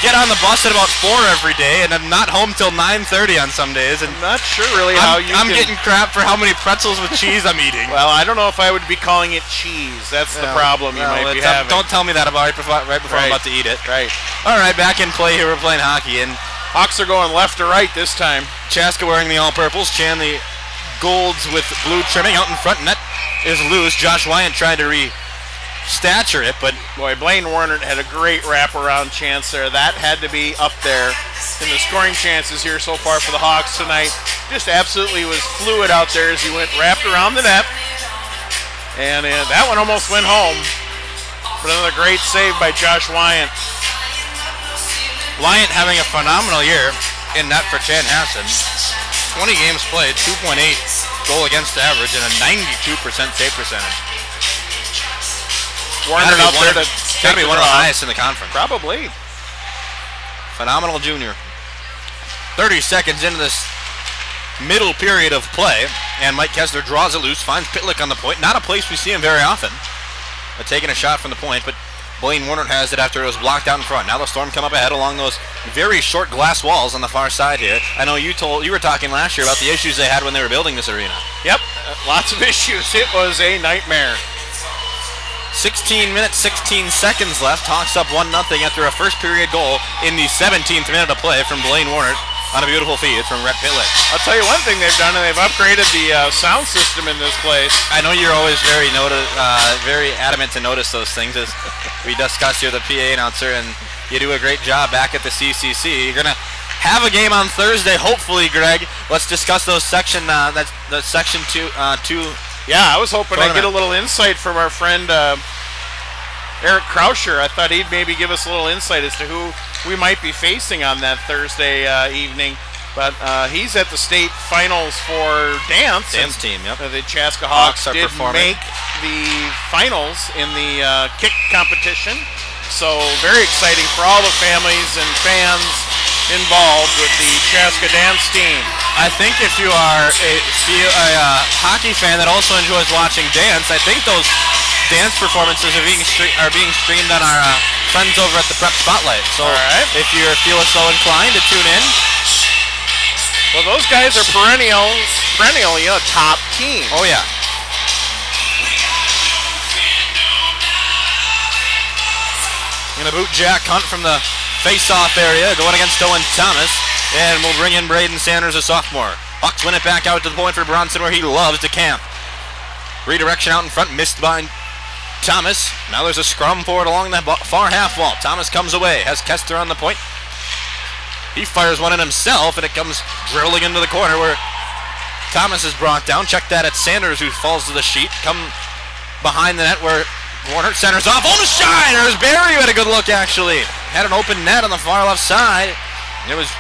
Get on the bus at about 4 every day, and I'm not home till 9:30 on some days. And I'm not sure really how I'm getting crap for how many pretzels with cheese I'm eating. Well, I don't know if I would be calling it cheese. That's the problem you might be having. Don't tell me that right before I'm about to eat it. Right. All right, back in play here. We're playing hockey, and Hawks are going left to right this time. Chaska wearing the all-purples. Chan the golds with blue trimming out in front. Net is loose. Josh Wyant trying to stature it, but boy, Blaine Warner had a great wraparound chance there. That had to be up there in the scoring chances here so far for the Hawks tonight. Just absolutely was fluid out there as he wrapped around the net, and that one almost went home. But another great save by Josh Wyant. Wyant having a phenomenal year in net for Chanhassen. 20 games played, 2.8 goal against average, and a 92% save percentage. Warner out there to gotta be one of the highest in the conference. Probably. Phenomenal junior. 30 seconds into this middle period of play, and Mike Kessler draws it loose, finds Pitlick on the point. Not a place we see him very often, but taking a shot from the point. But Blaine Warner has it after it was blocked out in front. Now the Storm come up ahead along those very short glass walls on the far side here. I know you were talking last year about the issues they had when they were building this arena. Yep, lots of issues. It was a nightmare. 16 minutes, 16 seconds left. Hawks up 1-0 after a first period goal in the 17th minute of play from Blaine Warner on a beautiful feed from Rhett Pitlick. I'll tell you one thing they've done, and they've upgraded the sound system in this place. I know you're always very adamant to notice those things, as we discussed here, the PA announcer, and you do a great job back at the CCC. You're gonna have a game on Thursday, hopefully, Greg. Let's discuss those section two. Yeah, I was hoping I'd get a little insight from our friend Eric Krauscher. I thought he'd maybe give us a little insight as to who we might be facing on that Thursday evening. But he's at the state finals for dance. Dance team, yep. The Chaska Hawks did performing. make the finals in the kick competition. So very exciting for all the families and fans involved with the Chaska dance team. I think if you are a hockey fan that also enjoys watching dance, I think those dance performances are being streamed on our friends over at the Prep Spotlight. So if you feel so inclined to tune in. Well, those guys are perennially a top team. Oh, yeah. Gonna boot Jack Hunt from the face-off area, going against Owen Thomas, and we'll bring in Braden Sanders, a sophomore. Hawks win it back out to the point for Bronson, where he loves to camp. Redirection out in front, missed by Thomas. Now there's a scrum forward along that far half wall. Thomas comes away, has Kester on the point. He fires one in himself, and it comes drilling into the corner where Thomas is brought down. Check that at Sanders, who falls to the sheet. Come behind the net where Warner centers off. Oh, the shine! There's Barry who had a good look, actually. Had an open net on the far left side. It was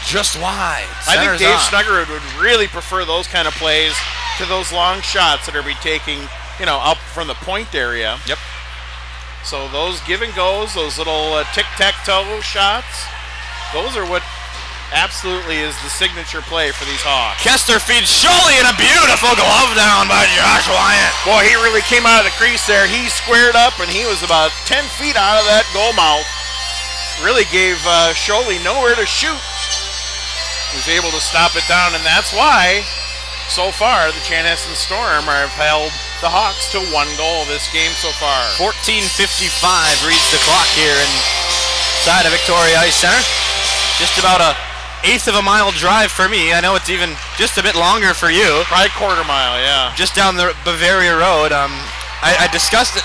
just wide. I think Dave Snuggerud would really prefer those kind of plays to those long shots that are be taking, up from the point area. Yep. So those give and goes, those little tic-tac-toe shots, those are what absolutely is the signature play for these Hawks. Kester feeds Sholey, and a beautiful glove down by Josh Wyatt. Boy, he really came out of the crease there. He squared up, and he was about 10 feet out of that goal mouth. Really gave Sholey nowhere to shoot. He was able to stop it down, and that's why, so far, the Chanhassen Storm have held the Hawks to 1 goal this game so far. 14:55 reads the clock here inside of Victoria Ice Center. Just about a eighth of a mile drive for me. I know it's even just a bit longer for you. Probably quarter mile, yeah. Just down the Bavaria Road. I discussed it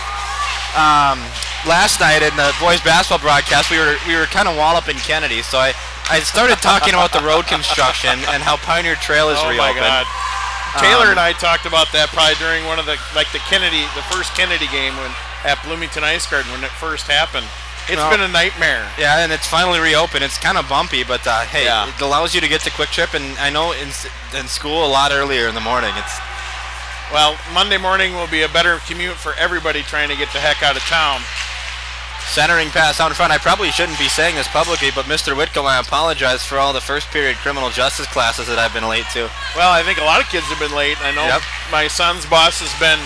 last night in the boys basketball broadcast. We were kind of walloping Kennedy, so I started talking about the road construction and how Pioneer Trail is reopened. Oh my God. Taylor and I talked about that probably during one of the first Kennedy game at Bloomington Ice Garden when it first happened. It's been a nightmare. Yeah, and it's finally reopened. It's kind of bumpy, but hey, it allows you to get to Quick Trip, and I know in school a lot earlier in the morning. Well, Monday morning will be a better commute for everybody trying to get the heck out of town. Centering pass out in front. I probably shouldn't be saying this publicly, but Mr. Whitcomb, I apologize for all the first period criminal justice classes that I've been late to. Well, I think a lot of kids have been late. I know my son's boss has been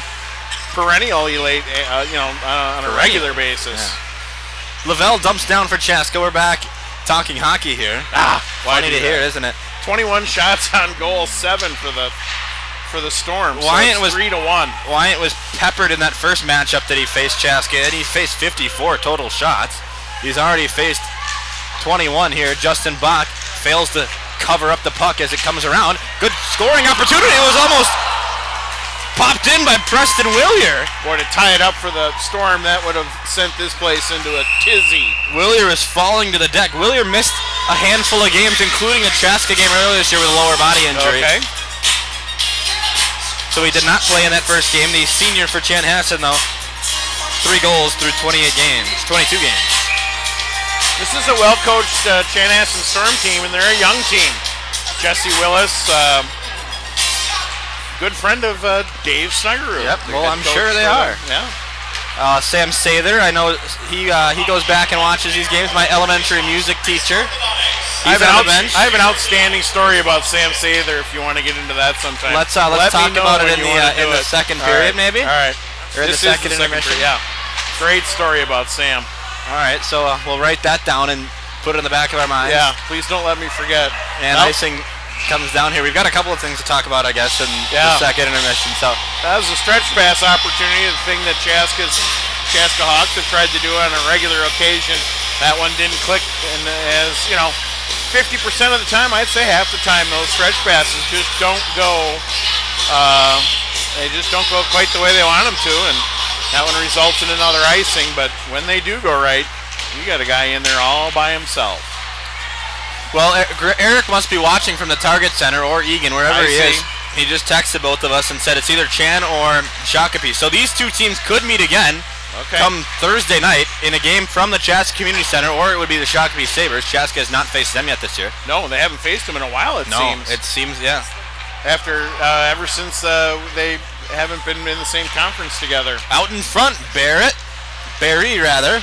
perennially late, on a regular basis. Yeah. Lavelle dumps down for Chaska. We're back talking hockey here. Funny to hear, isn't it? 21 shots on goal, 7 for the Storm. Wyatt was 3-1. Wyatt was peppered in that first matchup that he faced Chaska, and he faced 54 total shots. He's already faced 21 here. Justin Bach fails to cover up the puck as it comes around. Good scoring opportunity. It was almost popped in by Preston Willier. Boy, to tie it up for the Storm, that would have sent this place into a tizzy. Willier is falling to the deck. Willier missed a handful of games, including a Chaska game earlier this year with a lower body injury. Okay. So he did not play in that first game. The senior for Chanhassen, though, 3 goals through 22 games. This is a well-coached Chanhassen Storm team, and they're a young team. Jesse Willis, good friend of Dave Snuggerud. Yep, well, I'm sure they are. Yeah. Sam Sather, I know he goes back and watches these games. My elementary music teacher. I have an outstanding story about Sam Sather if you want to get into that sometime. Let's talk about it in the second period, maybe? All right. Or in the second intermission? Yeah. Great story about Sam. All right, so we'll write that down and put it in the back of our minds. Yeah, please don't let me forget. And icing comes down here. We've got a couple of things to talk about, I guess, in the second intermission. So that was a stretch pass opportunity, the thing that Chaska Hawks have tried to do on a regular occasion. That one didn't click, and as you know, 50% of the time, I'd say half the time, those stretch passes just don't go. They just don't go quite the way they want them to, and that one results in another icing. But when they do go right, you got a guy in there all by himself. Well, Eric must be watching from the Target Center or Egan, wherever he is. He just texted both of us and said it's either Chan or Shakopee. So these two teams could meet again come Thursday night in a game from the Chaska Community Center, or it would be the Shakopee Sabres. Chaska has not faced them yet this year. No, they haven't faced them in a while, it seems. No, it seems, yeah. Ever since they haven't been in the same conference together. Out in front, Barry rather,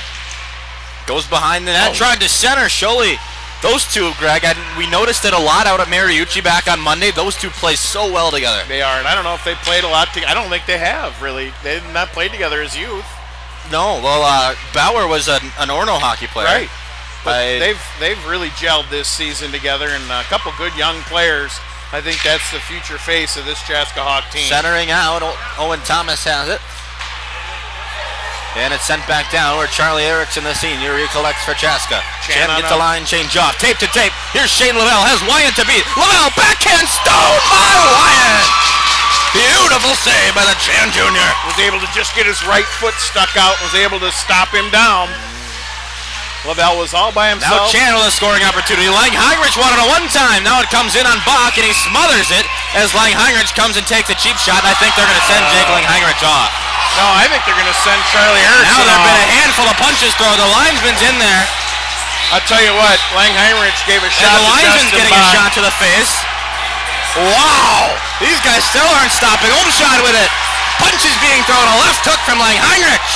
goes behind the net, tried to center, Sholey. Those two, Greg, we noticed it a lot out at Mariucci back on Monday. Those two play so well together. They are, and I don't know if they played a lot together. I don't think they have, really. They have not played together as youth. No, well, Bauer was an Orno hockey player. Right. But they've really gelled this season together, and a couple good young players. I think that's the future face of this Chaska Hawk team. Centering out, Owen Thomas has it. And it's sent back down where Charlie Erickson, the senior, recollects for Chaska. Chan gets a line change off, tape to tape. Here's Shane Lavelle, has Wyant to beat. Lavelle, backhand, stone by Wyant! Beautiful save by the Chan Jr. Was able to just get his right foot stuck out, was able to stop him down. Lavelle was all by himself. Now Chan with a scoring opportunity. Lang Heinrich wanted a one-time. Now it comes in on Bach, and he smothers it as Lang Heinrich comes and takes a cheap shot, and I think they're going to send Jake Lang Heinrich off. No, I think they're going to send Charlie Erickson Now there have been a handful of punches thrown. The linesman's in there. I'll tell you what, Lang Heinrich gave a shot and the linesman's getting Bach. A shot to the face. Wow! These guys still aren't stopping. Shot with it. Punches being thrown. A left hook from Lang Heinrich.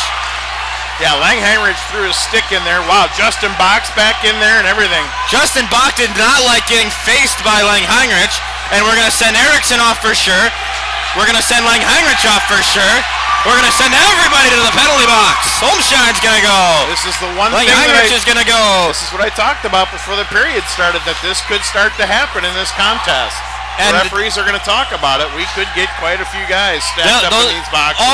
Yeah, Lang Heinrich threw his stick in there. Wow, Justin Bach's back in there and everything. Justin Bach did not like getting faced by Lang Heinrich, and we're going to send Erickson off for sure. We're going to send Lang Heinrich off for sure. We're going to send everybody to the penalty box. Holmschein's going to go. This is the one Lang thing Heinrich is going to go. This is what I talked about before the period started, that this could start to happen in this contest. And the referees are going to talk about it. We could get quite a few guys stacked up in these boxes.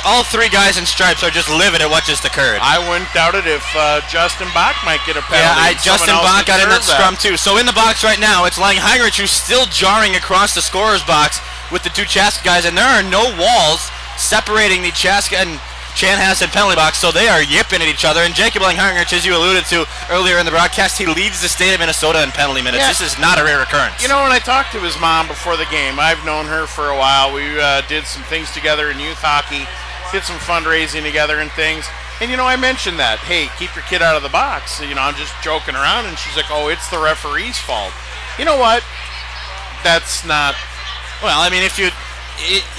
All three guys in stripes are just livid at what just occurred. I wouldn't doubt it if Justin Bach might get a penalty. Yeah, Justin Bach got in that scrum too. So in the box right now, it's Lang Heinrich who's still jarring across the scorer's box with the two Chaska guys, and there are no walls separating the Chaska and Chanhassen penalty box, so they are yipping at each other. And Jacob Lang Heinrich, as you alluded to earlier in the broadcast, he leads the state of Minnesota in penalty minutes. Yeah. This is not a rare occurrence. You know, when I talked to his mom before the game, I've known her for a while. We did some things together in youth hockey, did some fundraising together and things. And, you know, I mentioned that, hey, keep your kid out of the box. You know, I'm just joking around. And she's like, oh, it's the referee's fault. You know what? That's not... Well, I mean, if you...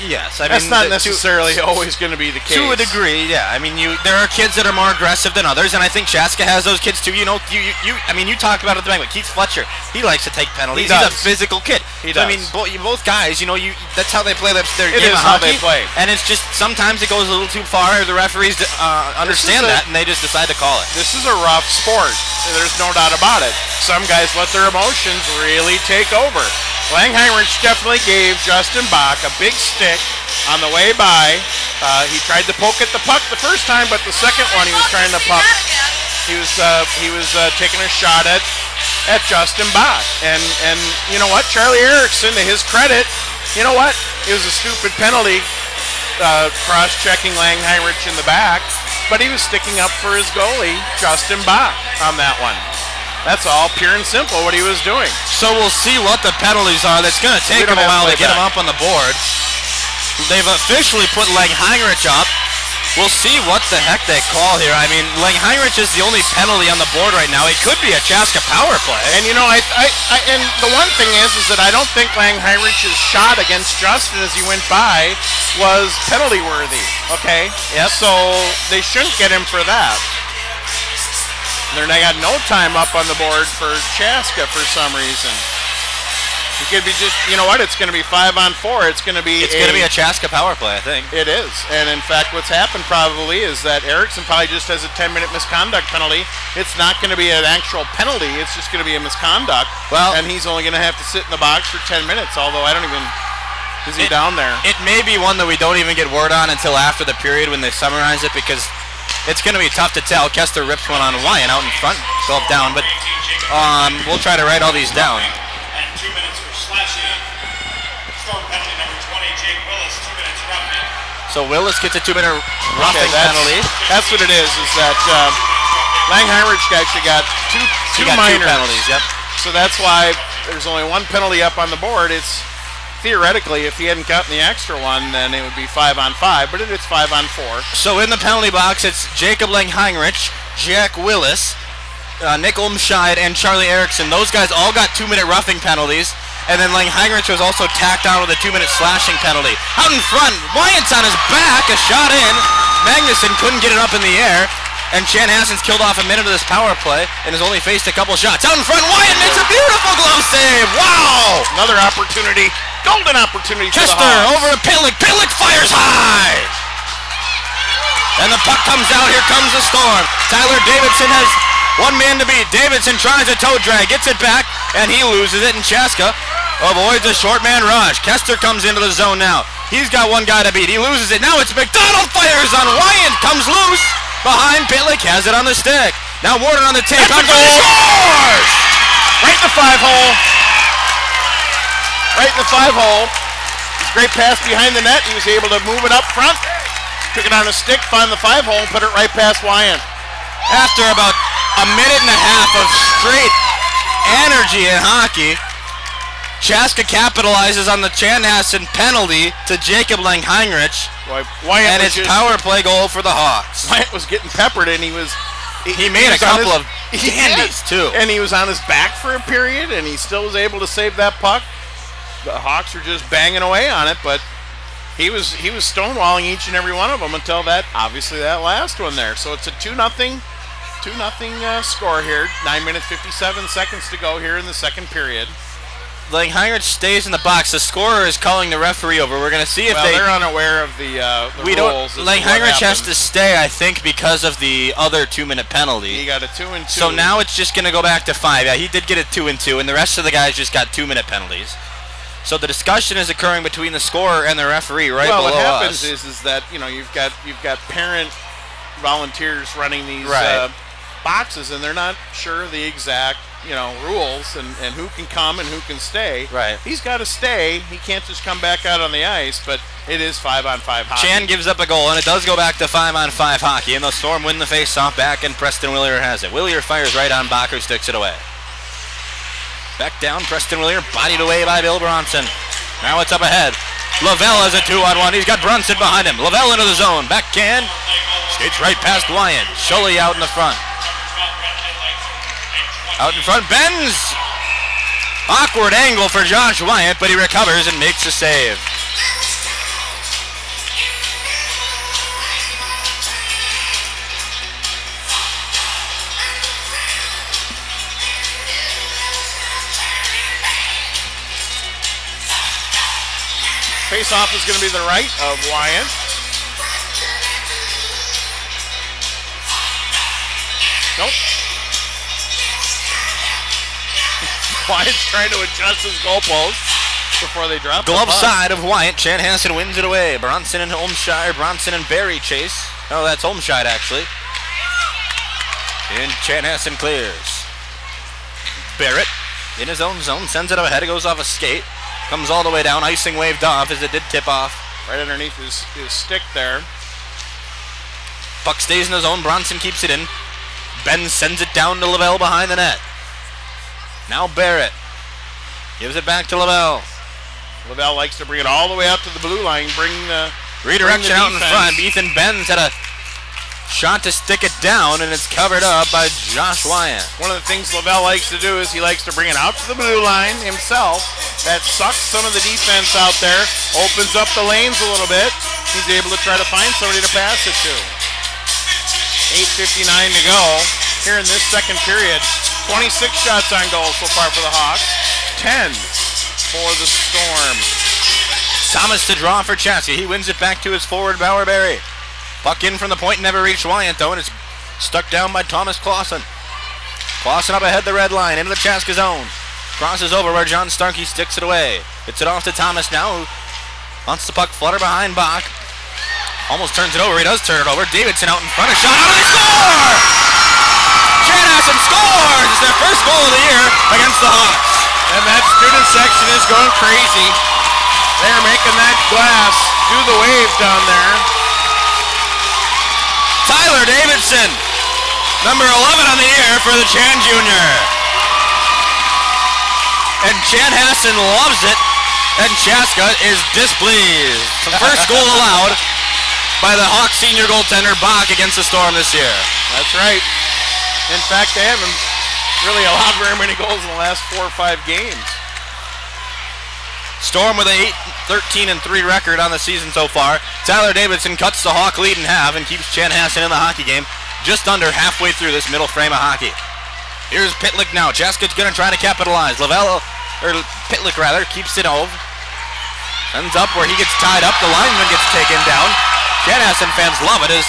yes, I that's mean, not necessarily always going to be the case. To a degree, yeah. I mean, there are kids that are more aggressive than others, and I think Chaska has those kids too. You know, I mean, you talked about it at the bank, but Keith Fletcher, he likes to take penalties. He's a physical kid. He does. I mean, both guys, you know, that's how they play their game of hockey. How they play. And it's just sometimes it goes a little too far. The referees understand that, and they just decide to call it. This is a rough sport. There's no doubt about it. Some guys let their emotions really take over. Lang Heinrich definitely gave Justin Bach a big stick on the way by. He tried to poke at the puck the first time, but the second one he was trying to puck. He was taking a shot at Justin Bach. And you know what? Charlie Erickson, to his credit, you know what? It was a stupid penalty, cross-checking Lang Heinrich in the back, but he was sticking up for his goalie, Justin Bach, on that one. That's all, pure and simple, what he was doing. So we'll see what the penalties are. That's going to take him a while to get him up on the board. They've officially put Lang Heinrich up. We'll see what the heck they call here. I mean, Lang Heinrich is the only penalty on the board right now. It could be a Chaska power play. And you know, and the one thing is that I don't think Lang Heinrich's shot against Justin as he went by was penalty worthy. Okay. Yep. So they shouldn't get him for that. They got no time up on the board for Chaska for some reason. You it'd be just, you know what? It's going to be 5-on-4. It's going to be a Chaska power play, I think. It is. And in fact, what's happened probably is that Erickson probably just has a 10-minute misconduct penalty. It's not going to be an actual penalty. It's just going to be a misconduct. Well, and he's only going to have to sit in the box for 10 minutes, although I don't even... Is he down there? It may be one that we don't even get word on until after the period when they summarize it, because it's going to be tough to tell. Kester rips one on Wyatt out in front, 12 down, but we'll try to write all these down. And 2 minutes for slashing. Storm penalty number 20, Jake Willis, 2 minutes roughing. So Willis gets a 2-minute roughing penalty. That's what it is that Lang Heinrich actually got two minors. Penalties, yep. So that's why there's only one penalty up on the board. It's theoretically, if he hadn't gotten the extra one, then it would be 5-on-5, but it's 5-on-4. So in the penalty box, it's Jacob Lang Heinrich, Jack Willis, Nick Olmscheid, and Charlie Erickson. Those guys all got 2-minute roughing penalties, and then Lang Heinrich was also tacked on with a 2-minute slashing penalty. Out in front, Wyatt's on his back, a shot in. Magnuson couldn't get it up in the air, and Chanhassen's killed off a minute of this power play and has only faced a couple shots. Out in front, Wyatt makes a beautiful glove save. Wow! Another opportunity. Golden opportunity for the Kester Hawks. over to Pillick. Pillick fires high! And the puck comes out. Here comes the Storm. Tyler Davidson has one man to beat. Davidson tries a toe drag, gets it back, and he loses it, and Chaska avoids a short man rush. Kester comes into the zone now. He's got one guy to beat. He loses it. Now it's McDonald fires on Wyatt. Comes loose. Behind Pillick, has it on the stick. Now Warden on the tape. On goal. Scores! Right in the 5-hole. Right in the 5-hole. Great pass behind the net. He was able to move it up front. Took it on a stick, found the 5-hole, and put it right past Wyatt. After about a minute and a half of straight energy in hockey, Chaska capitalizes on the Chanhassen penalty to Jacob Lang Heinrich, and it's power play goal for the Hawks. Wyatt was getting peppered, and he made a couple of dandies too. And he was on his back for a period, and he still was able to save that puck. The Hawks were just banging away on it, but he was stonewalling each and every one of them until that last one there. So it's a 2-0 score here. 9 minutes 57 seconds to go here in the second period. Lang Heinrich stays in the box. The scorer is calling the referee over. We're going to see if they're unaware of the rules. Lang Heinrich has to stay, I think, because of the other 2-minute penalty. He got a 2-2. So now it's just going to go back to 5. Yeah, he did get a 2-2, and the rest of the guys just got 2-minute penalties. So the discussion is occurring between the scorer and the referee right below us. Well, what happens is that you've got parent volunteers running these boxes, and they're not sure the exact rules and who can come and who can stay. Right. He's got to stay. He can't just come back out on the ice. But it is 5-on-5 hockey. Chan gives up a goal, and it does go back to 5-on-5 hockey. And the Storm win the face-off back, and Preston Willier has it. Willier fires right on Bach, who sticks it away. Back down, Preston Willier, bodied away by Bill Bronson. Now it's up ahead. Lavelle has a 2-on-1. He's got Brunson behind him. Lavelle into the zone. Backhand. Skates right past Wyatt. Scully out in the front. Out in front, bends. Awkward angle for Josh Wyatt, but he recovers and makes a save. Face-off is going to be the right of Wyatt. Nope. Wyatt's trying to adjust his goalpost before they drop Glove the puck. side of Wyatt. Chanhassen wins it away. Bronson and Olmscheid. Bronson and Barry chase. Oh, that's Olmscheid, actually. And Chanhassen clears. Barrett in his own zone. Sends it up ahead. It goes off a skate. Comes all the way down. Icing waved off as it did tip off. Right underneath his stick there. Puck stays in his zone. Bronson keeps it in. Ben sends it down to Lavelle behind the net. Now Barrett gives it back to Lavelle. Lavelle likes to bring it all the way out to the blue line. Redirection out in front. Ethan Benz had a shot to stick it down, and it's covered up by Josh Wyatt. One of the things Lavelle likes to do is he likes to bring it out to the blue line himself. That sucks some of the defense out there, opens up the lanes a little bit. He's able to try to find somebody to pass it to. 8:59 to go here in this second period. 26 shots on goal so far for the Hawks. 10 for the Storm. Thomas to draw for Chaska. He wins it back to his forward, Bowerberry. Puck in from the point, never reached Wyant, though, and it's stuck down by Thomas Clausen. Clausen up ahead the red line, into the Chaska zone. Crosses over where John Starkey sticks it away. Gets it off to Thomas now, who wants the puck flutter behind Bach. Almost turns it over. He does turn it over. Davidson out in front. A shot. Oh, they score! Chanhassen scores! It's their first goal of the year against the Hawks. And that student section is going crazy. They're making that glass do the wave down there. Tyler Davidson, number 11 on the year for the Chan Junior. And Chanhassen loves it, and Chaska is displeased. The first goal allowed by the Hawks senior goaltender Bach against the Storm this year. That's right. In fact, they haven't really allowed very many goals in the last 4 or 5 games. Storm with a 13-3 record on the season so far. Tyler Davidson cuts the Hawk lead in half and keeps Chanhassen in the hockey game just under halfway through this middle frame of hockey. Here's Pitlick now. Chaska's going to try to capitalize. Pitlick rather, keeps it over. Ends up where he gets tied up. The lineman gets taken down. Chanhassen fans love it as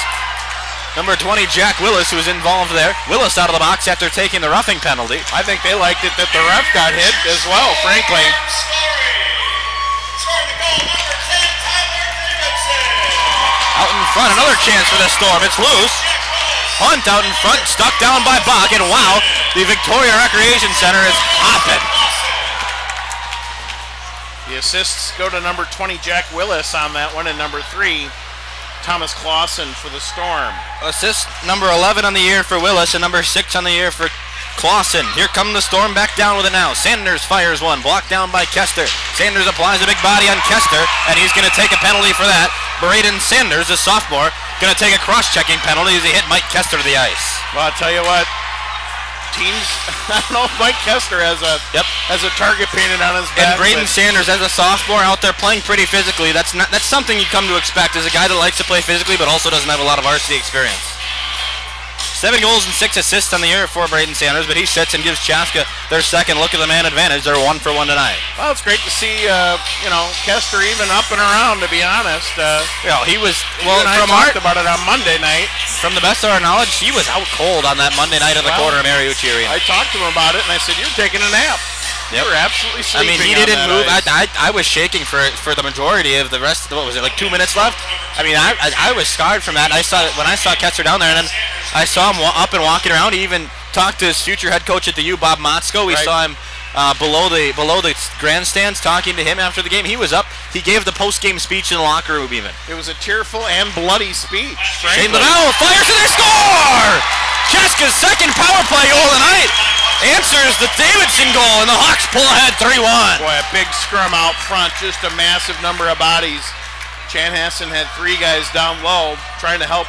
number 20, Jack Willis, who was involved there. Willis out of the box after taking the roughing penalty. I think they liked it that the ref got hit as well, frankly. Scoring the goal, number 10, Tyler Davidson. Out in front, another chance for the Storm. It's loose. Hunt out in front, stuck down by Bach, and wow, the Victoria Recreation Center is hopping. The assists go to number 20, Jack Willis on that one, and number 3, Thomas Clausen for the Storm. Assist number 11 on the year for Willis and number 6 on the year for Clausen. Here come the Storm back down with it now. Sanders fires one, blocked down by Kester. Sanders applies a big body on Kester, and he's going to take a penalty for that. Braden Sanders, a sophomore, going to take a cross-checking penalty as he hit Mike Kester to the ice. Well, I'll tell you what, teams, I don't know if Mike Kester has a target painted on his back. And Braden Sanders, as a sophomore out there playing pretty physically, that's something you come to expect as a guy that likes to play physically but also doesn't have a lot of varsity experience. 7 goals and 6 assists on the year for Braden Sanders, but he sits and gives Chaska their second look at the man advantage. They're 1 for 1 tonight. Well, it's great to see, Kester even up and around, to be honest. He was, I talked about it on Monday night. From the best of our knowledge, he was out cold on that Monday night in the quarter of Mariucci Arena. I talked to him about it, and I said, you're taking a nap. Yep. You were absolutely sleeping. I mean, he didn't move. I was shaking for the majority of the rest. What was it, like 2 minutes left? I mean, I was scarred from that. When I saw Kester down there, and then I saw him up and walking around. He even talked to his future head coach at the U, Bob Motzko. We saw him below the grandstands talking to him after the game. He was up. He gave the post-game speech in the locker room even. It was a tearful and bloody speech. Shane Lavelle fires and they score! Chaska's second power play goal of the night answers the Davidson goal, and the Hawks pull ahead 3-1. Boy, a big scrum out front, just a massive number of bodies. Chanhassen had 3 guys down low trying to help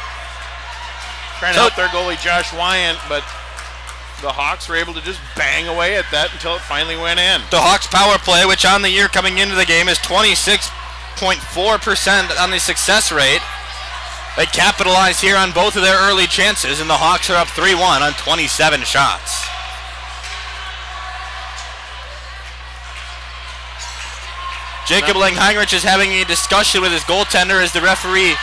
their goalie Josh Wyant, but the Hawks were able to just bang away at that until it finally went in. The Hawks power play, which on the year coming into the game is 26.4% on the success rate. They capitalized here on both of their early chances, and the Hawks are up 3-1 on 27 shots. Jacob Langheinrich is having a discussion with his goaltender as the referee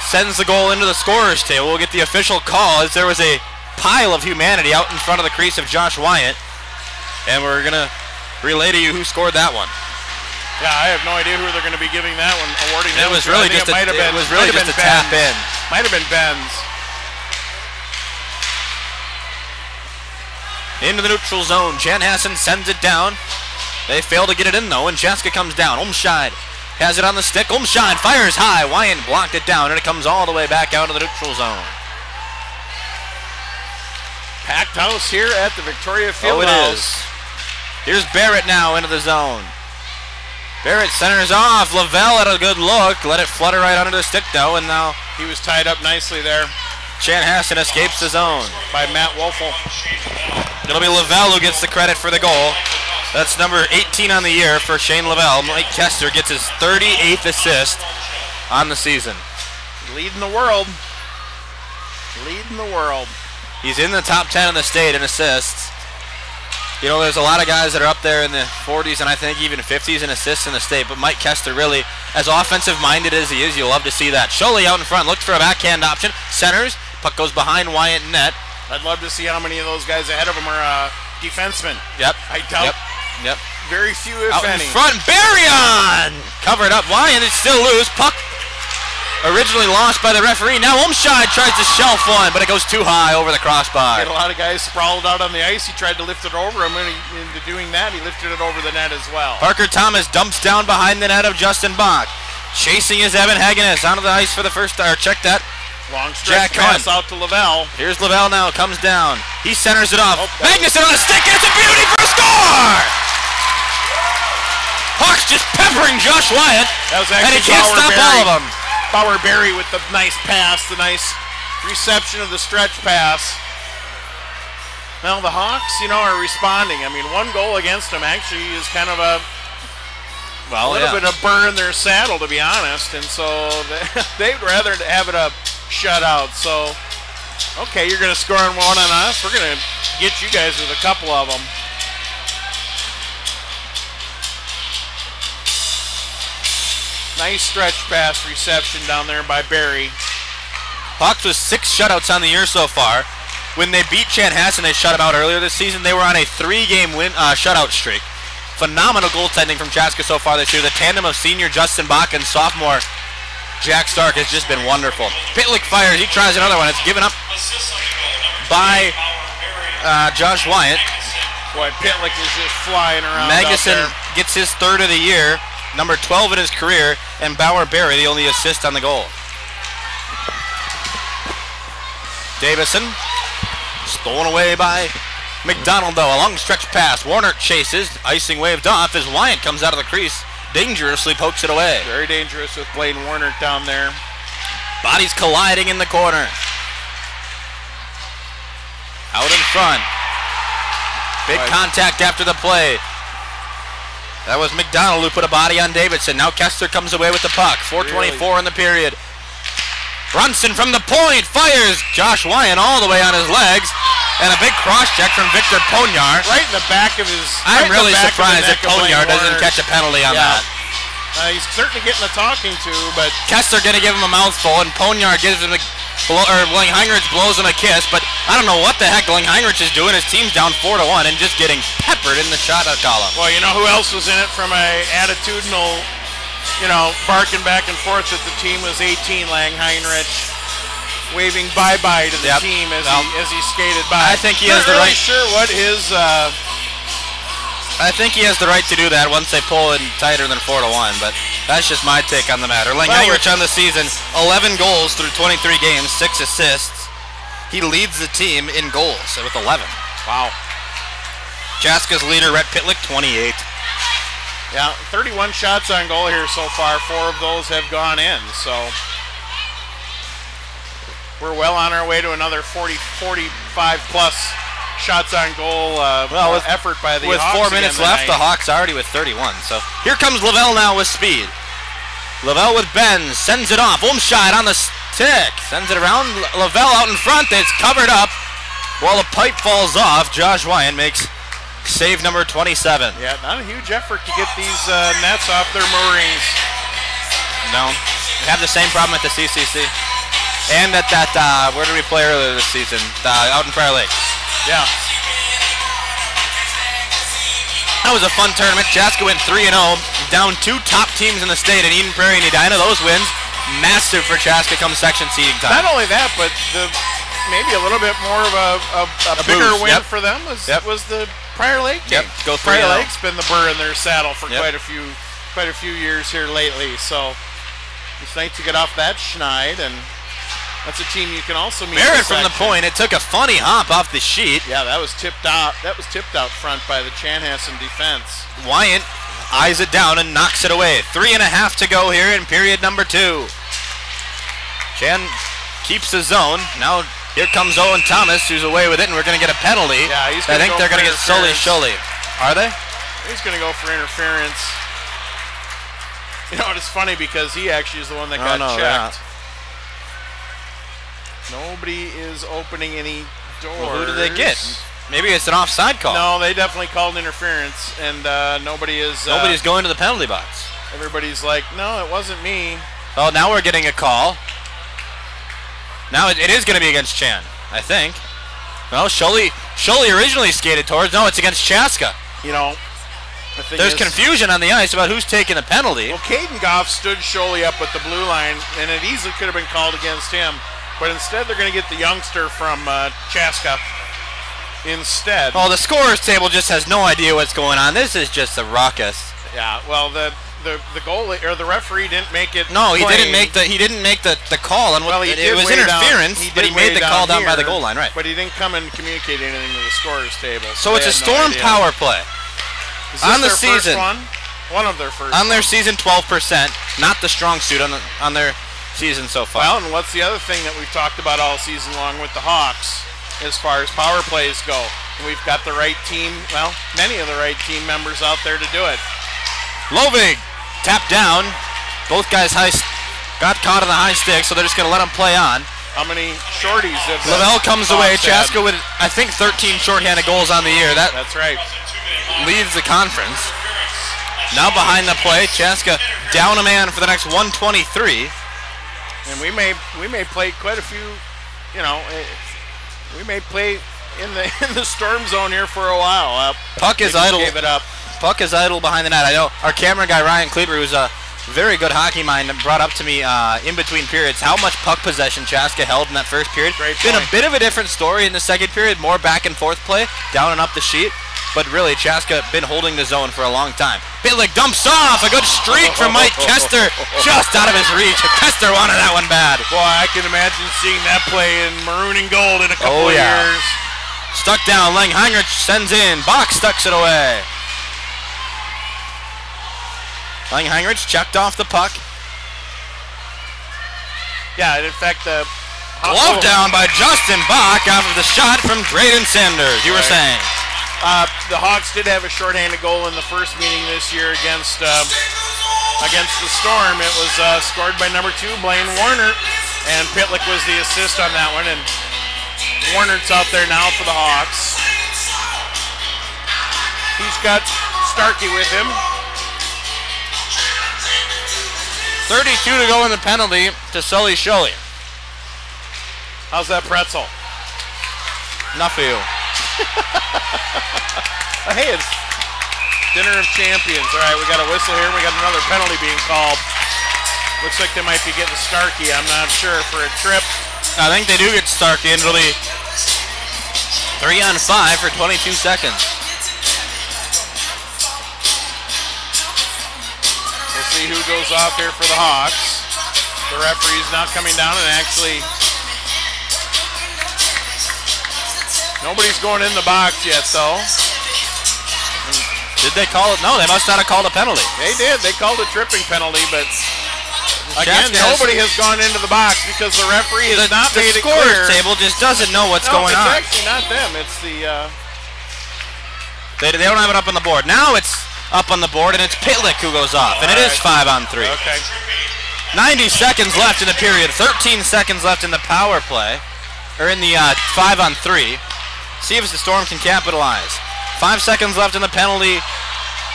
sends the goal into the scorer's table. We'll get the official call as there was a pile of humanity out in front of the crease of Josh Wyant, and we're going to relay to you who scored that one. Yeah, I have no idea who they're going to be giving that one, awarding that. It was really just a tap in. Might have been Ben's. Into the neutral zone. Chanhassen sends it down. They fail to get it in though, and Chaska comes down. Umscheid has it on the stick. Umscheid fires high. Wyant blocked it down, and it comes all the way back out of the neutral zone. Packed house here at the Victoria Fieldhouse. Oh, it is. Here's Barrett now into the zone. Barrett centers off. Lavelle had a good look. Let it flutter right under the stick though, and now he was tied up nicely there. Chanhassen escapes the zone. By Matt Wolfel. It'll be Lavelle who gets the credit for the goal. That's number 18 on the year for Shane Lavelle. Mike Kester gets his 38th assist on the season. Leading the world. Leading the world. He's in the top 10 in the state in assists. You know, there's a lot of guys that are up there in the 40s and I think even 50s in assists in the state, but Mike Kester really, as offensive-minded as he is, you'll love to see that. Sholey out in front, looked for a backhand option, centers, puck goes behind Wyatt net. I'd love to see how many of those guys ahead of him are defensemen. Yep. I doubt. Yep. Very few, if Out any. in front, Barryon! Covered up, Wyatt is still loose, puck originally lost by the referee. Now Olmscheid tries to shelf one, but it goes too high over the crossbar. Had a lot of guys sprawled out on the ice. He tried to lift it over him, and into doing that, he lifted it over the net as well. Parker Thomas dumps down behind the net of Justin Bach. Chasing is Evan Hagenes onto the ice for the first star. Check that. Long stretch pass out to Lavelle. Here's Lavelle now, comes down. He centers it off. Magnuson on a stick, and it's a beauty for a score! Hawks just peppering Josh Wyatt, and he can't stop all of them. Bauer Berry with the nice pass, the nice reception of the stretch pass. Well, the Hawks, are responding. I mean, one goal against them actually is kind of a little bit of burr in their saddle, to be honest. And so they'd rather have it a shutout. So, okay, you're going to score on one on us. We're going to get you guys with a couple of them. Nice stretch pass reception down there by Barry. Hawks with 6 shutouts on the year so far. When they beat Chanhassen, they shut them out earlier this season. They were on a 3-game shutout streak. Phenomenal goaltending from Chaska so far this year. The tandem of senior Justin Bach and sophomore Jack Stark has just been wonderful. Pitlick fires. He tries another one. It's given up by Josh Wyatt. Boy, Pitlick is just flying around. Magnuson gets his 3rd of the year. Number 12 in his career, and Bauer Berry, the only assist on the goal. Davison, stolen away by McDonald, though. A long stretch pass. Warner chases, icing waved off as Wyatt comes out of the crease, dangerously pokes it away. Very dangerous with Blaine Warner down there. Bodies colliding in the corner. Out in front. Big contact after the play. That was McDonald who put a body on Davidson. Now Kester comes away with the puck. 4:24 in the period. Brunson from the point fires Josh Wyatt all the way on his legs. And a big cross check from Victor Ponyar. Right in the back of his... I'm really surprised that Ponyar doesn't catch a penalty on that. He's certainly getting a talking to, but... Kester going to give him a mouthful, and Ponyar gives him Heinrich blows him a kiss, but I don't know what the heck Heinrich is doing. His team's down 4-1 and just getting peppered in the shutout column. Well, you know who else was in it from a attitudinal, barking back and forth that the team was 18, Heinrich, waving bye-bye to the team as he skated by. I think he has the right... Sure what his... I think he has the right to do that once they pull it tighter than 4-1, but that's just my take on the matter. Heinrich on the season, 11 goals through 23 games, 6 assists. He leads the team in goals with 11. Wow. Chaska's leader, Rhett Pitlick, 28. Yeah, 31 shots on goal here so far. 4 of those have gone in, so we're well on our way to another 45-plus shots on goal effort by the Hawks. With 4 minutes left, the Hawks already with 31. So here comes Lavelle now with speed. Lavelle with Benz, sends it off. Olmscheid on the stick, sends it around. Lavelle out in front, it's covered up. While the pipe falls off, Josh Wyatt makes save number 27. Yeah, not a huge effort to get these nets off their moorings. No, we have the same problem at the CCC. And at that, where did we play earlier this season? Out in Prior Lake. Yeah. That was a fun tournament. Chaska went 3-0, down 2 top teams in the state in Eden Prairie and Edina. Those wins, massive for Chaska come section seeding time. Not only that, but maybe a little bit more of a bigger boost. win for them was the Prior Lake game. Go Prior Lake's been the burr in their saddle for Yep. quite a few years here lately. So it's nice to get off that schneid, and that's a team you can also meet. Barrett from the point. It took a funny hop off the sheet. Yeah, that was tipped out. That was tipped out front by the Chanhassen defense. Wyatt eyes it down and knocks it away. 3.5 to go here in period number 2. Chan keeps the zone. Now here comes Owen Thomas, who's away with it, and we're going to get a penalty. Yeah, I think they're going to get Sholey. Are they? He's going to go for interference. It's funny because he actually is the one that got checked. Nobody is opening any doors. Well, who do they get? Maybe it's an offside call. No, they definitely called interference, and nobody's going to the penalty box. Everybody's like, no, it wasn't me. Oh, now we're getting a call. Now it is going to be against Chan, I think. Well, Sholey originally skated towards. No, it's against Chaska. You know, the thing there's is, confusion on the ice about who's taking the penalty. Well, Caden Goff stood Sholey up at the blue line, and it easily could have been called against him. But instead, they're going to get the youngster from Chaska instead. Oh, the scorer's table just has no idea what's going on. This is just a ruckus. Yeah, well, the goalie or the referee didn't make it. No, he didn't make the call on what it was interference, but he made the call down by the goal line, right? But he didn't come and communicate anything to the scorer's table. So it's a Storm power play. Is this on the their season, first one of their first. On their season, 12%, not the strong suit on their season so far. Well, and what's the other thing that we've talked about all season long with the Hawks, as far as power plays go? We've got the right team. Well, many of the right team members out there to do it. Lovig tapped down. Both guys got caught on the high stick, so they're just going to let them play on. How many shorties have Lavelle comes away. Chaska with, I think, 13 shorthanded goals on the year. That's right. Leads the conference. Now behind the play, Chaska down a man for the next 123. And we may play quite a few, you know, we may play in the storm zone here for a while. Puck is idle. Gave it up. Puck is idle behind the net. I know our camera guy Ryan Kleber, who's a very good hockey mind, brought up to me in between periods how much puck possession Chaska held in that first period. Been a bit of a different story in the second period, more back and forth play, down and up the sheet. But really, Chaska been holding the zone for a long time. Pitlick dumps off, a good streak from Mike Kester, just out of his reach. Kester wanted that one bad. Boy, I can imagine seeing that play in maroon and gold in a couple of years. Stuck down, Lang Heinrich sends in, Bach stucks it away. Lang Heinrich checked off the puck. Yeah, and in fact, the glove down by Justin Bach after the shot from Drayden Sanders. You were saying. The Hawks did have a shorthanded goal in the first meeting this year against the Storm. It was scored by number 2, Blaine Warner, and Pitlick was the assist on that one. And Warner's out there now for the Hawks. He's got Starkey with him. 32 to go in the penalty to Sully Sholey. How's that pretzel? Not for you. Hey, it's Dinner of Champions. All right, we got a whistle here. We got another penalty being called. Looks like they might be getting Starkey. I'm not sure, for a trip. I think they do get Starkey, and it'll be 3-on-5 for 22 seconds. We'll see who goes off here for the Hawks. The referee's not coming down, and actually nobody's going in the box yet, though. Did they call it? No, they must not have called a penalty. They did. They called a tripping penalty, but again, nobody has gone into the box because the referee has not made it clear. The scorer's table just doesn't know what's going on. It's actually not them. It's the... They don't have it up on the board. Now it's up on the board, and it's Pitlick who goes off, and it is 5-on-3. Okay. 90 seconds left in the period. 13 seconds left in the power play, or in the 5-on-3. See if the Storm can capitalize. 5 seconds left in the penalty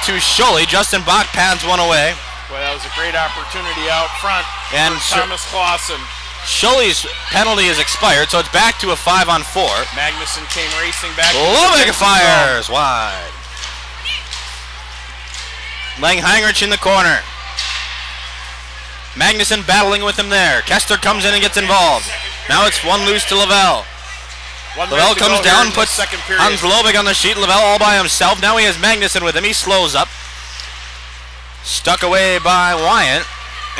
to Sholey. Justin Bach pads one away. Well, that was a great opportunity out front and for Thomas Clausen. Sholey's penalty is expired, so it's back to a 5-on-4. Magnuson came racing back. Lovig fires wide. Lang Heinrich in the corner. Magnuson battling with him there. Kester comes in and gets involved. Now it's one loose to Lavelle. Lavelle comes down, puts Hans Lovig on the sheet. Lavelle all by himself. Now he has Magnuson with him. He slows up. Stuck away by Wyatt.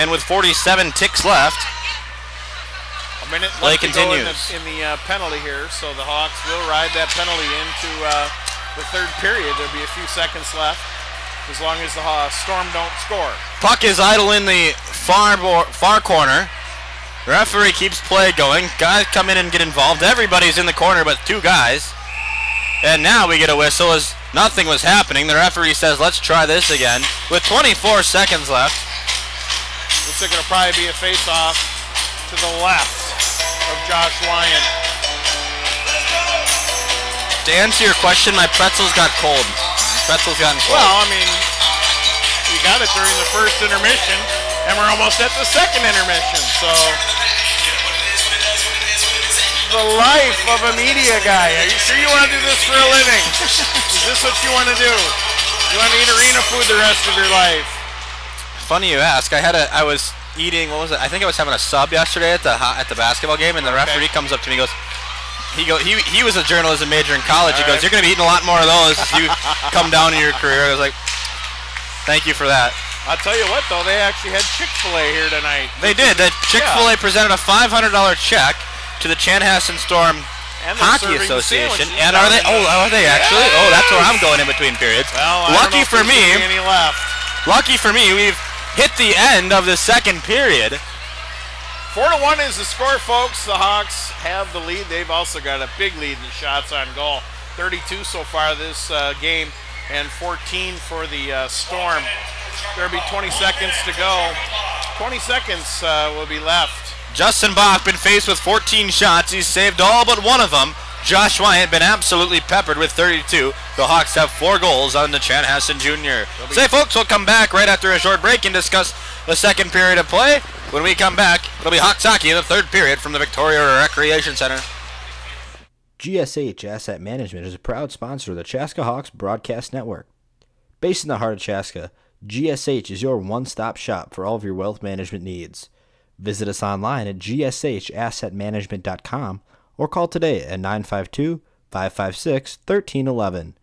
And with 47 ticks left, a minute play left continues. To go in the penalty here, so the Hawks will ride that penalty into the third period. There'll be a few seconds left, as long as the Storm don't score. Puck is idle in the far corner. The referee keeps play going. Guys come in and get involved. Everybody's in the corner but 2 guys. And now we get a whistle as nothing was happening. The referee says, let's try this again. With 24 seconds left. Looks like it'll probably be a face-off to the left of Josh Wyatt. To answer your question, my pretzels got cold. Pretzels gotten cold. Well, I mean, we got it during the first intermission, and we're almost at the second intermission. So, the life of a media guy. Are you sure you want to do this for a living? Is this what you want to do? You want to eat arena food the rest of your life? Funny you ask. I was eating. What was it? I think I was having a sub yesterday at the basketball game, and the referee comes up to me and goes. He was a journalism major in college. He goes, "You're going to be eating a lot more of those as you come down in your career." I was like, "Thank you for that." I'll tell you what, though, they actually had Chick-fil-A here tonight. They did. The Chick-fil-A presented a $500 check to the Chanhassen Storm Hockey Association. And are they? Oh, are they actually? Oh, that's where I'm going in between periods. Well, lucky for me. Any left. Lucky for me, we've hit the end of the second period. 4-1 is the score, folks. The Hawks have the lead. They've also got a big lead in shots on goal. 32 so far this game, and 14 for the Storm. There'll be 20 seconds to go. 20 seconds will be left. Justin Bach been faced with 14 shots. He's saved all but one of them. Josh Wyatt been absolutely peppered with 32. The Hawks have 4 goals on the Chanhassen Jr. Say, folks, we'll come back right after a short break and discuss the second period of play. When we come back, it'll be Hawks hockey in the third period from the Victoria Recreation Center. GSH Asset Management is a proud sponsor of the Chaska Hawks Broadcast Network. Based in the heart of Chaska, GSH is your one-stop shop for all of your wealth management needs. Visit us online at gshassetmanagement.com or call today at 952-556-1311.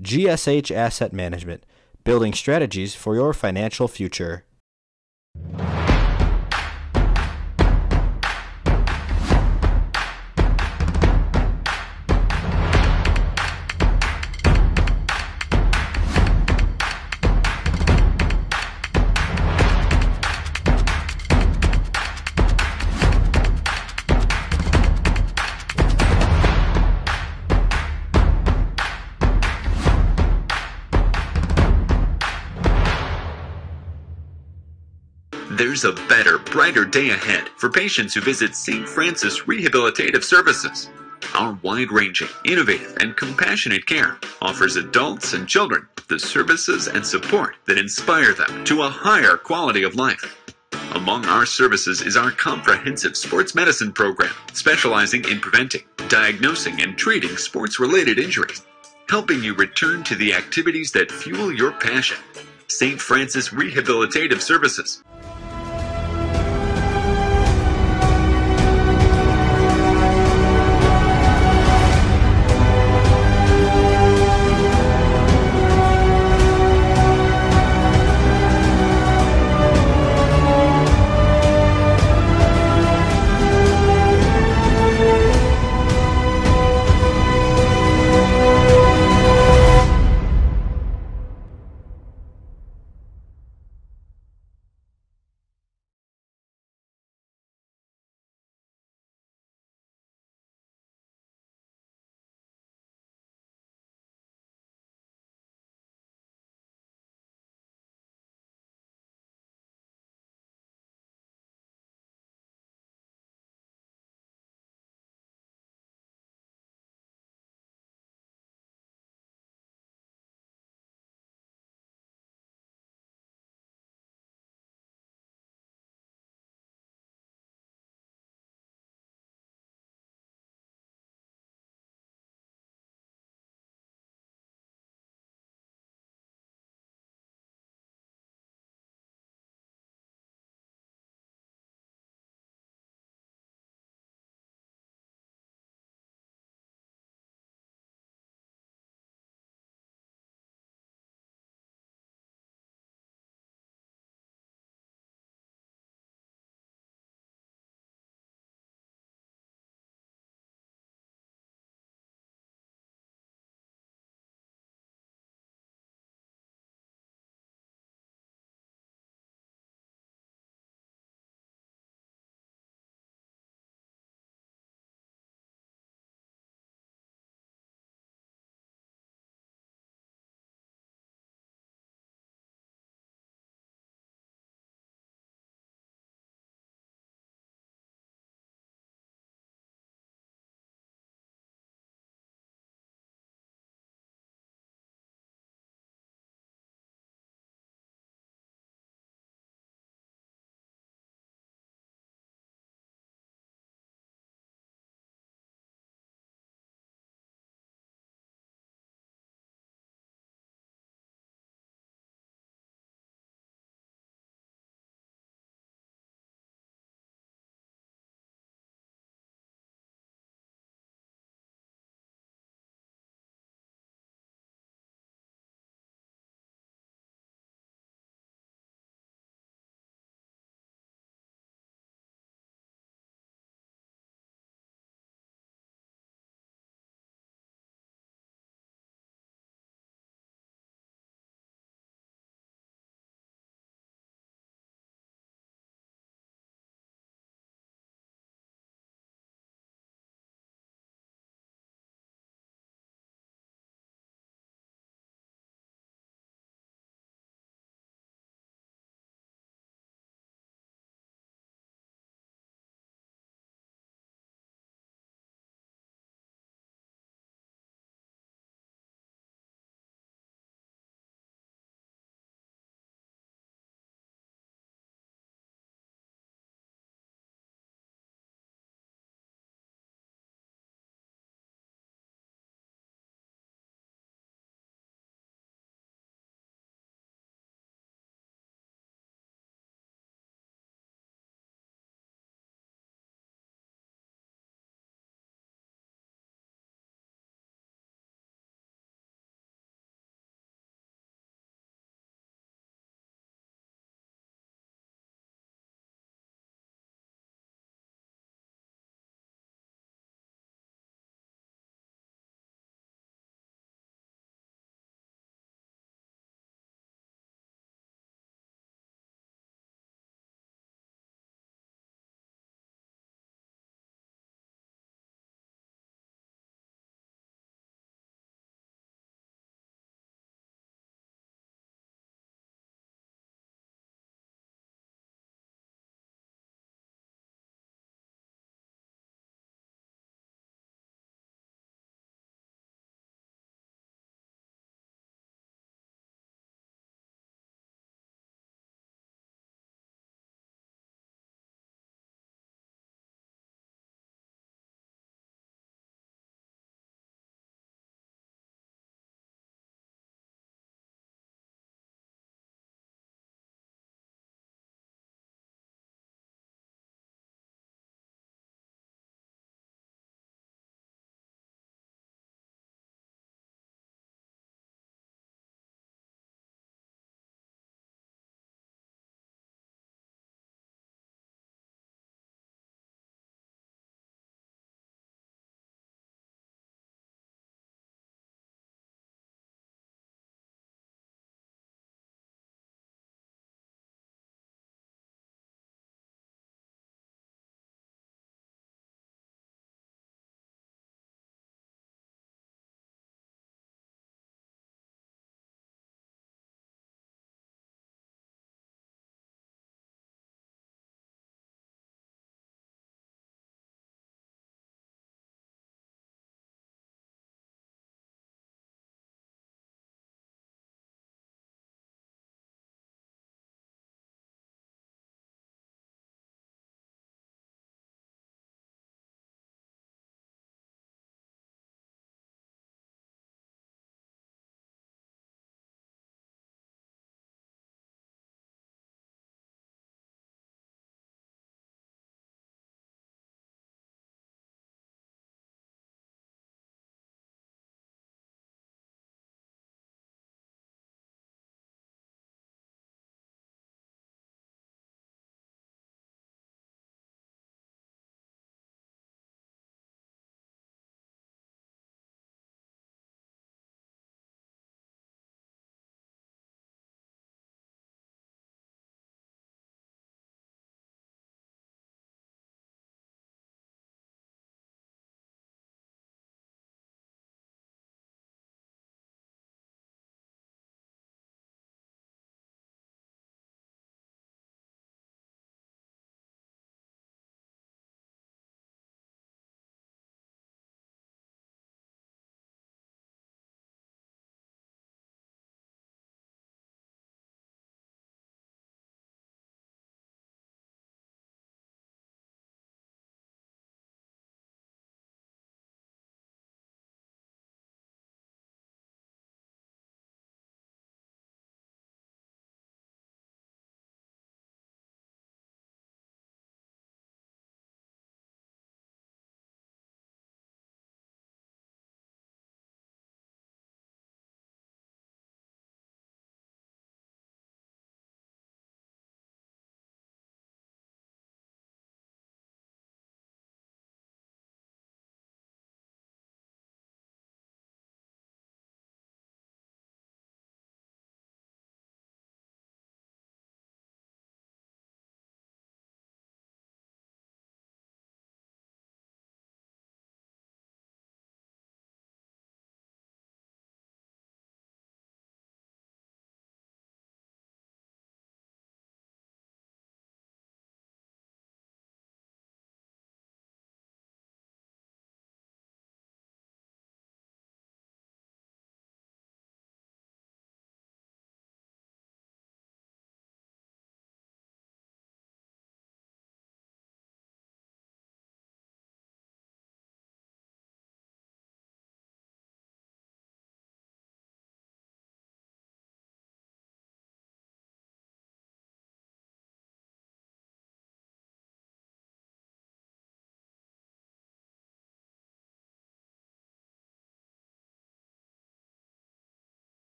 GSH Asset Management, building strategies for your financial future. There's a better, brighter day ahead for patients who visit St. Francis Rehabilitative Services. Our wide-ranging, innovative, and compassionate care offers adults and children the services and support that inspire them to a higher quality of life. Among our services is our comprehensive sports medicine program, specializing in preventing, diagnosing, and treating sports-related injuries, helping you return to the activities that fuel your passion. St. Francis Rehabilitative Services.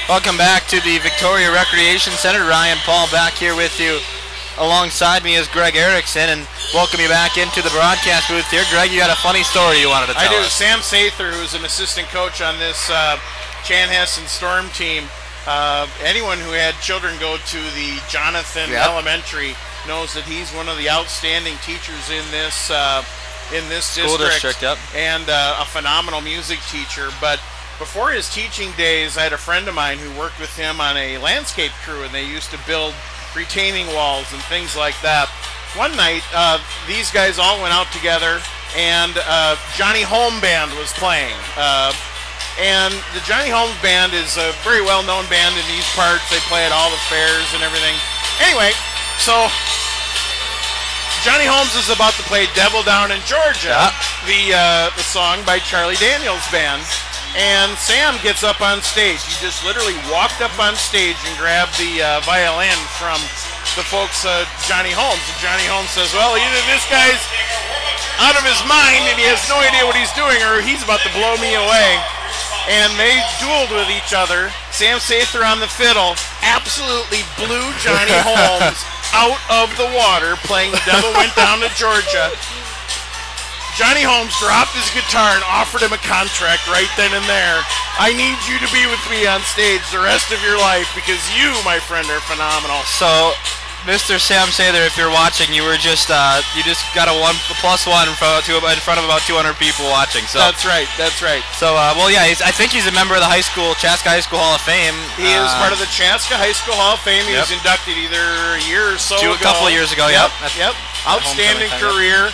Welcome back to the Victoria Recreation Center. Ryan Paul back here with you. Alongside me is Greg Erickson, and welcome you back into the broadcast booth here. Greg, you got a funny story you wanted to tell us. I do. Sam Sather, who's an assistant coach on this Chanhassen Storm team, anyone who had children go to the Jonathan Elementary knows that he's one of the outstanding teachers in this School district, and a phenomenal music teacher. But before his teaching days, I had a friend of mine who worked with him on a landscape crew, and they used to build retaining walls and things like that. One night, these guys all went out together, and Johnny Home Band was playing. And the Johnny Holmes Band is a very well-known band in these parts. They play at all the fairs and everything. Anyway, so Johnny Holmes is about to play Devil Down in Georgia, the song by Charlie Daniels Band. And Sam gets up on stage. He just literally walked up on stage and grabbed the violin from the folks, Johnny Holmes. And Johnny Holmes says, well, either this guy's out of his mind and he has no idea what he's doing, or he's about to blow me away. And they dueled with each other. Sam Sather on the fiddle absolutely blew Johnny Holmes out of the water playing The Devil Went Down to Georgia. Johnny Holmes dropped his guitar and offered him a contract right then and there. I need you to be with me on stage the rest of your life because you, my friend, are phenomenal. So, Mr. Sam Sather, if you're watching, you were just you just got a +1 in front of about 200 people watching. So that's right. That's right. So, well, yeah, I think he's a member of the Chaska High School Hall of Fame. He is part of the Chaska High School Hall of Fame. He was inducted either a year or so ago. A couple of years ago. Yep. Outstanding career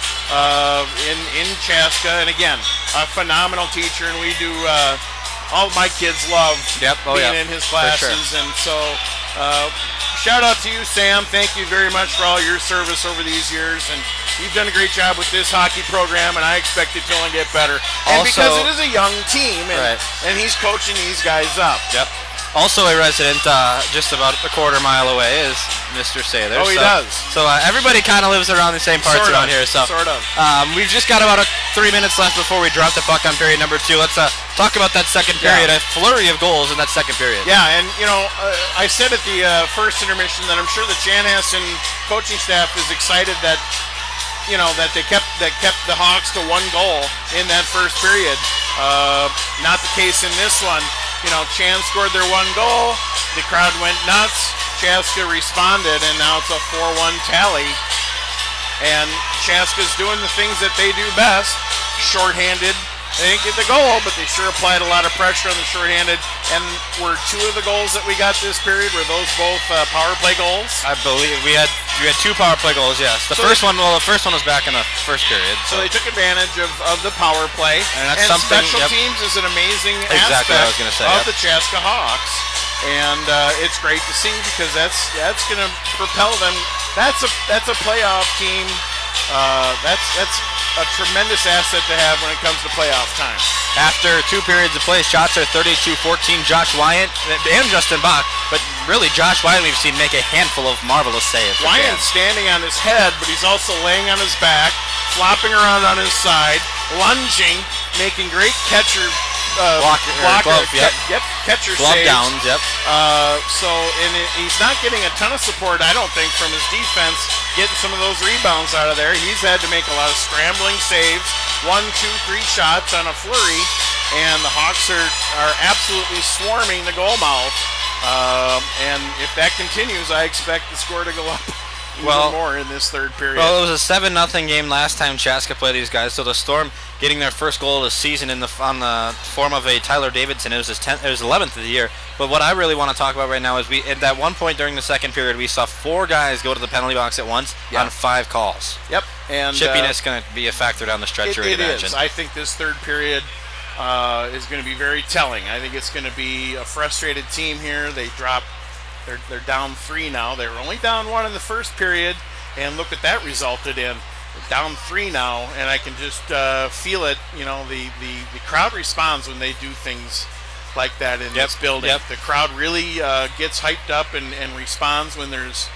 in Chaska, and again, a phenomenal teacher. And we do all of my kids love being in his classes, and so. Shout out to you, Sam. Thank you very much for all your service over these years, and you've done a great job with this hockey program, and I expect it to only get better. And also, because it is a young team, and he's coaching these guys up. Yep. Also a resident just about a quarter-mile away is Mr. Sather. Oh, he does. So everybody kind of lives around the same parts around here. So sort of. We've just got about 3 minutes left before we drop the puck on period number 2. Let's talk about that second period. A flurry of goals in that second period. Yeah, and you know, I said at the first intermission that I'm sure the Chanhassen coaching staff is excited that that they kept the Hawks to 1 goal in that first period. Not the case in this one. Chan scored their 1 goal. The crowd went nuts. Chaska responded, and now it's a 4-1 tally. And Chaska's doing the things that they do best. Shorthanded. They didn't get the goal, but they sure applied a lot of pressure on the shorthanded. And were 2 of the goals that we got this period, were those both power play goals? I believe we had 2 power play goals, yes. The first one was back in the first period. So they took advantage of the power play. And that's special teams is an amazing aspect of the Chaska Hawks. And it's great to see because that's going to propel them. That's a playoff team. That's a tremendous asset to have when it comes to playoff time. After 2 periods of play, shots are 32-14. Josh Wyant and Justin Bach, but really Josh Wyant we've seen make a handful of marvelous saves. Wyant's standing on his head, but he's also laying on his back, flopping around on his side, lunging, making great catcher catcher glove saves. Downs, He's not getting a ton of support, I don't think, from his defense, getting some of those rebounds out of there. He's had to make a lot of scrambling saves, 1, 2, 3 shots on a flurry, and the Hawks are absolutely swarming the goal mouth. And if that continues, I expect the score to go up even more in this third period. Well, it was a 7-0 game last time Chaska played these guys, so the Storm getting their first goal of the season on the form of a Tyler Davidson. It was his 11th of the year. But what I really want to talk about right now is at that one point during the second period, we saw 4 guys go to the penalty box at once on 5 calls. Yep. And chippiness is going to be a a factor down the stretch. It is. I think this third period is going to be very telling. I think it's going to be a frustrated team here. They're down 3 now. They were only down 1 in the first period, and look what that resulted in. They're down 3 now, and I can just feel it. You know, the crowd responds when they do things like that in this building. The crowd really gets hyped up and responds when there's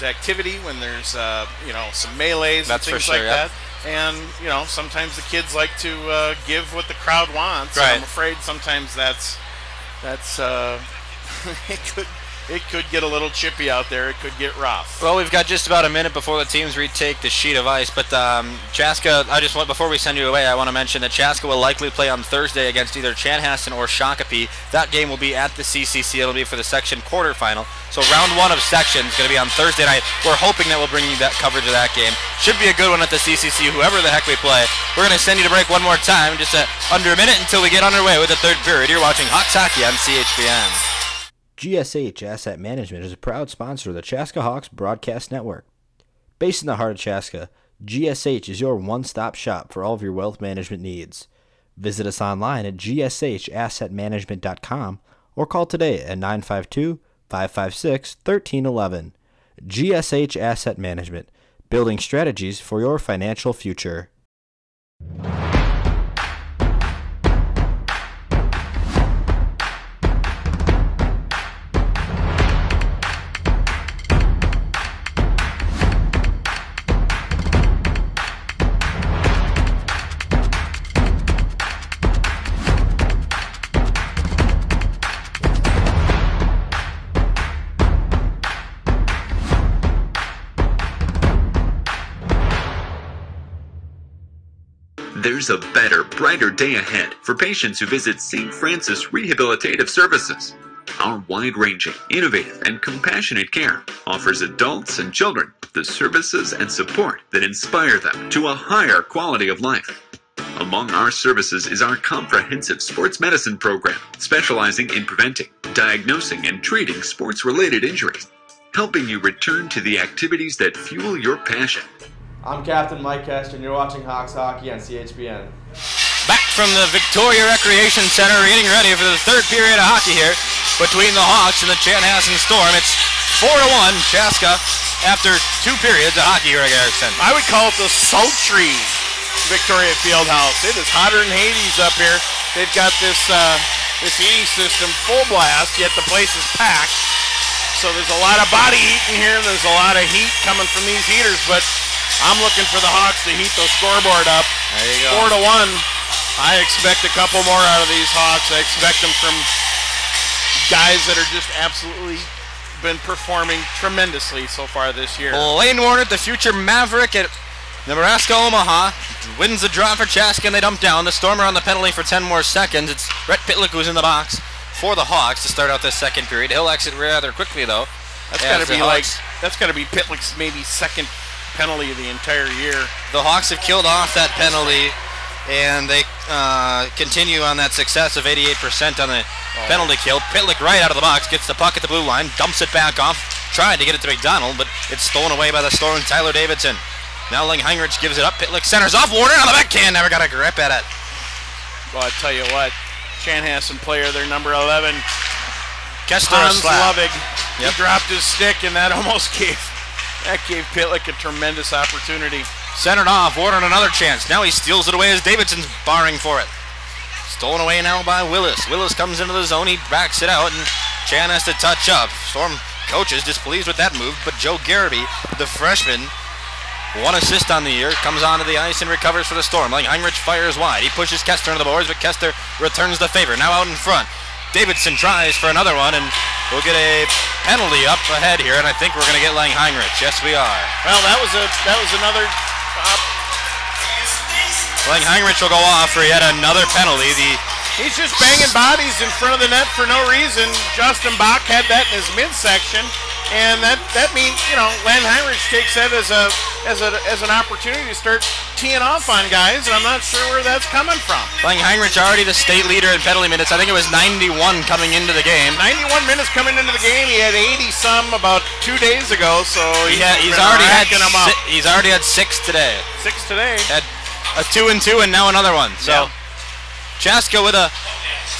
activity, when there's some melees and things like that. And sometimes the kids like to give what the crowd wants. Right. And I'm afraid sometimes that's it could get a little chippy out there. It could get rough. Well, we've got just about a minute before the teams retake the sheet of ice, but Chaska, before we send you away, I want to mention that Chaska will likely play on Thursday against either Chanhassen or Shakopee. That game will be at the CCC. It'll be for the section quarterfinal. So round 1 of section is going to be on Thursday night. We're hoping that we'll bring you that coverage of that game. Should be a good one at the CCC, whoever the heck we play. We're going to send you to break one more time, just under a minute until we get underway with the third period. You're watching Hawks Hockey on CHBN. GSH Asset Management is a proud sponsor of the Chaska Hawks Broadcast Network. Based in the heart of Chaska, GSH is your one-stop shop for all of your wealth management needs. Visit us online at gshassetmanagement.com or call today at 952-556-1311. GSH Asset Management, building strategies for your financial future. There's a better, brighter day ahead for patients who visit St. Francis Rehabilitative Services. Our wide-ranging, innovative, and compassionate care offers adults and children the services and support that inspire them to a higher quality of life. Among our services is our comprehensive sports medicine program, specializing in preventing, diagnosing, and treating sports-related injuries, helping you return to the activities that fuel your passion. I'm Captain Mike Kester, and you're watching Hawks Hockey on CHBN. Back from the Victoria Recreation Center, getting ready for the third period of hockey here between the Hawks and the Chanhassen Storm. It's 4-1 Chaska after 2 periods of hockey here at Garrison. I would call it the sultry Victoria Fieldhouse. It is hotter than Hades up here. They've got this heating system full blast, yet the place is packed. So there's a lot of body heat in here. There's a lot of heat coming from these heaters, but I'm looking for the Hawks to heat the scoreboard up. There you go. 4-1. I expect a couple more out of these Hawks. I expect them from guys that are just absolutely been performing tremendously so far this year. Lane Warner, the future Maverick at Nebraska-Omaha, wins the draw for Chaska, and they dump down. The Storm are on the penalty for 10 more seconds. It's Rhett Pitlick who's in the box for the Hawks to start out this second period. He'll exit rather quickly, though. That's got to be Pitlick's maybe second penalty of the entire year. The Hawks have killed off that penalty, and they continue on that success of 88% on the penalty kill. Pitlick right out of the box, gets the puck at the blue line, dumps it back off, tried to get it to McDonald, but it's stolen away by the Storm, Tyler Davidson. Now Ling Heinrich gives it up. Pitlick centers off. Warner on the backhand, never got a grip at it. Well, I tell you what, Chanhassen player, their number 11, Kester Hans slap. Lovig, he dropped his stick, and that almost gave Pitlick a tremendous opportunity. Centered off, Warner another chance. Now he steals it away as Davidson's barring for it. Stolen away now by Willis. Willis comes into the zone, he backs it out, and Chan has to touch up. Storm coach is displeased with that move, but Joe Garrity, the freshman, 1 assist on the year, comes onto the ice and recovers for the Storm. Like Heinrich fires wide. He pushes Kester into the boards, but Kester returns the favor. Now out in front. Davidson tries for another one, and we'll get a penalty up ahead here, and I think we're going to get Lang Heinrich. Yes, we are. Well, that was another. Lang Heinrich will go off for yet another penalty. He's just banging bodies in front of the net for no reason. Justin Bach had that in his midsection, and that means, you know, Lang Heinrich takes that as an opportunity to start teeing off on guys, and I'm not sure where that's coming from. Lang Heinrich already the state leader in penalty minutes. I think it was 91 coming into the game. 91 minutes coming into the game. He had 80-some about 2 days ago, so he's already had them up. He's already had 6 today. 6 today. Had a 2-2 and now another one. So Chaska with a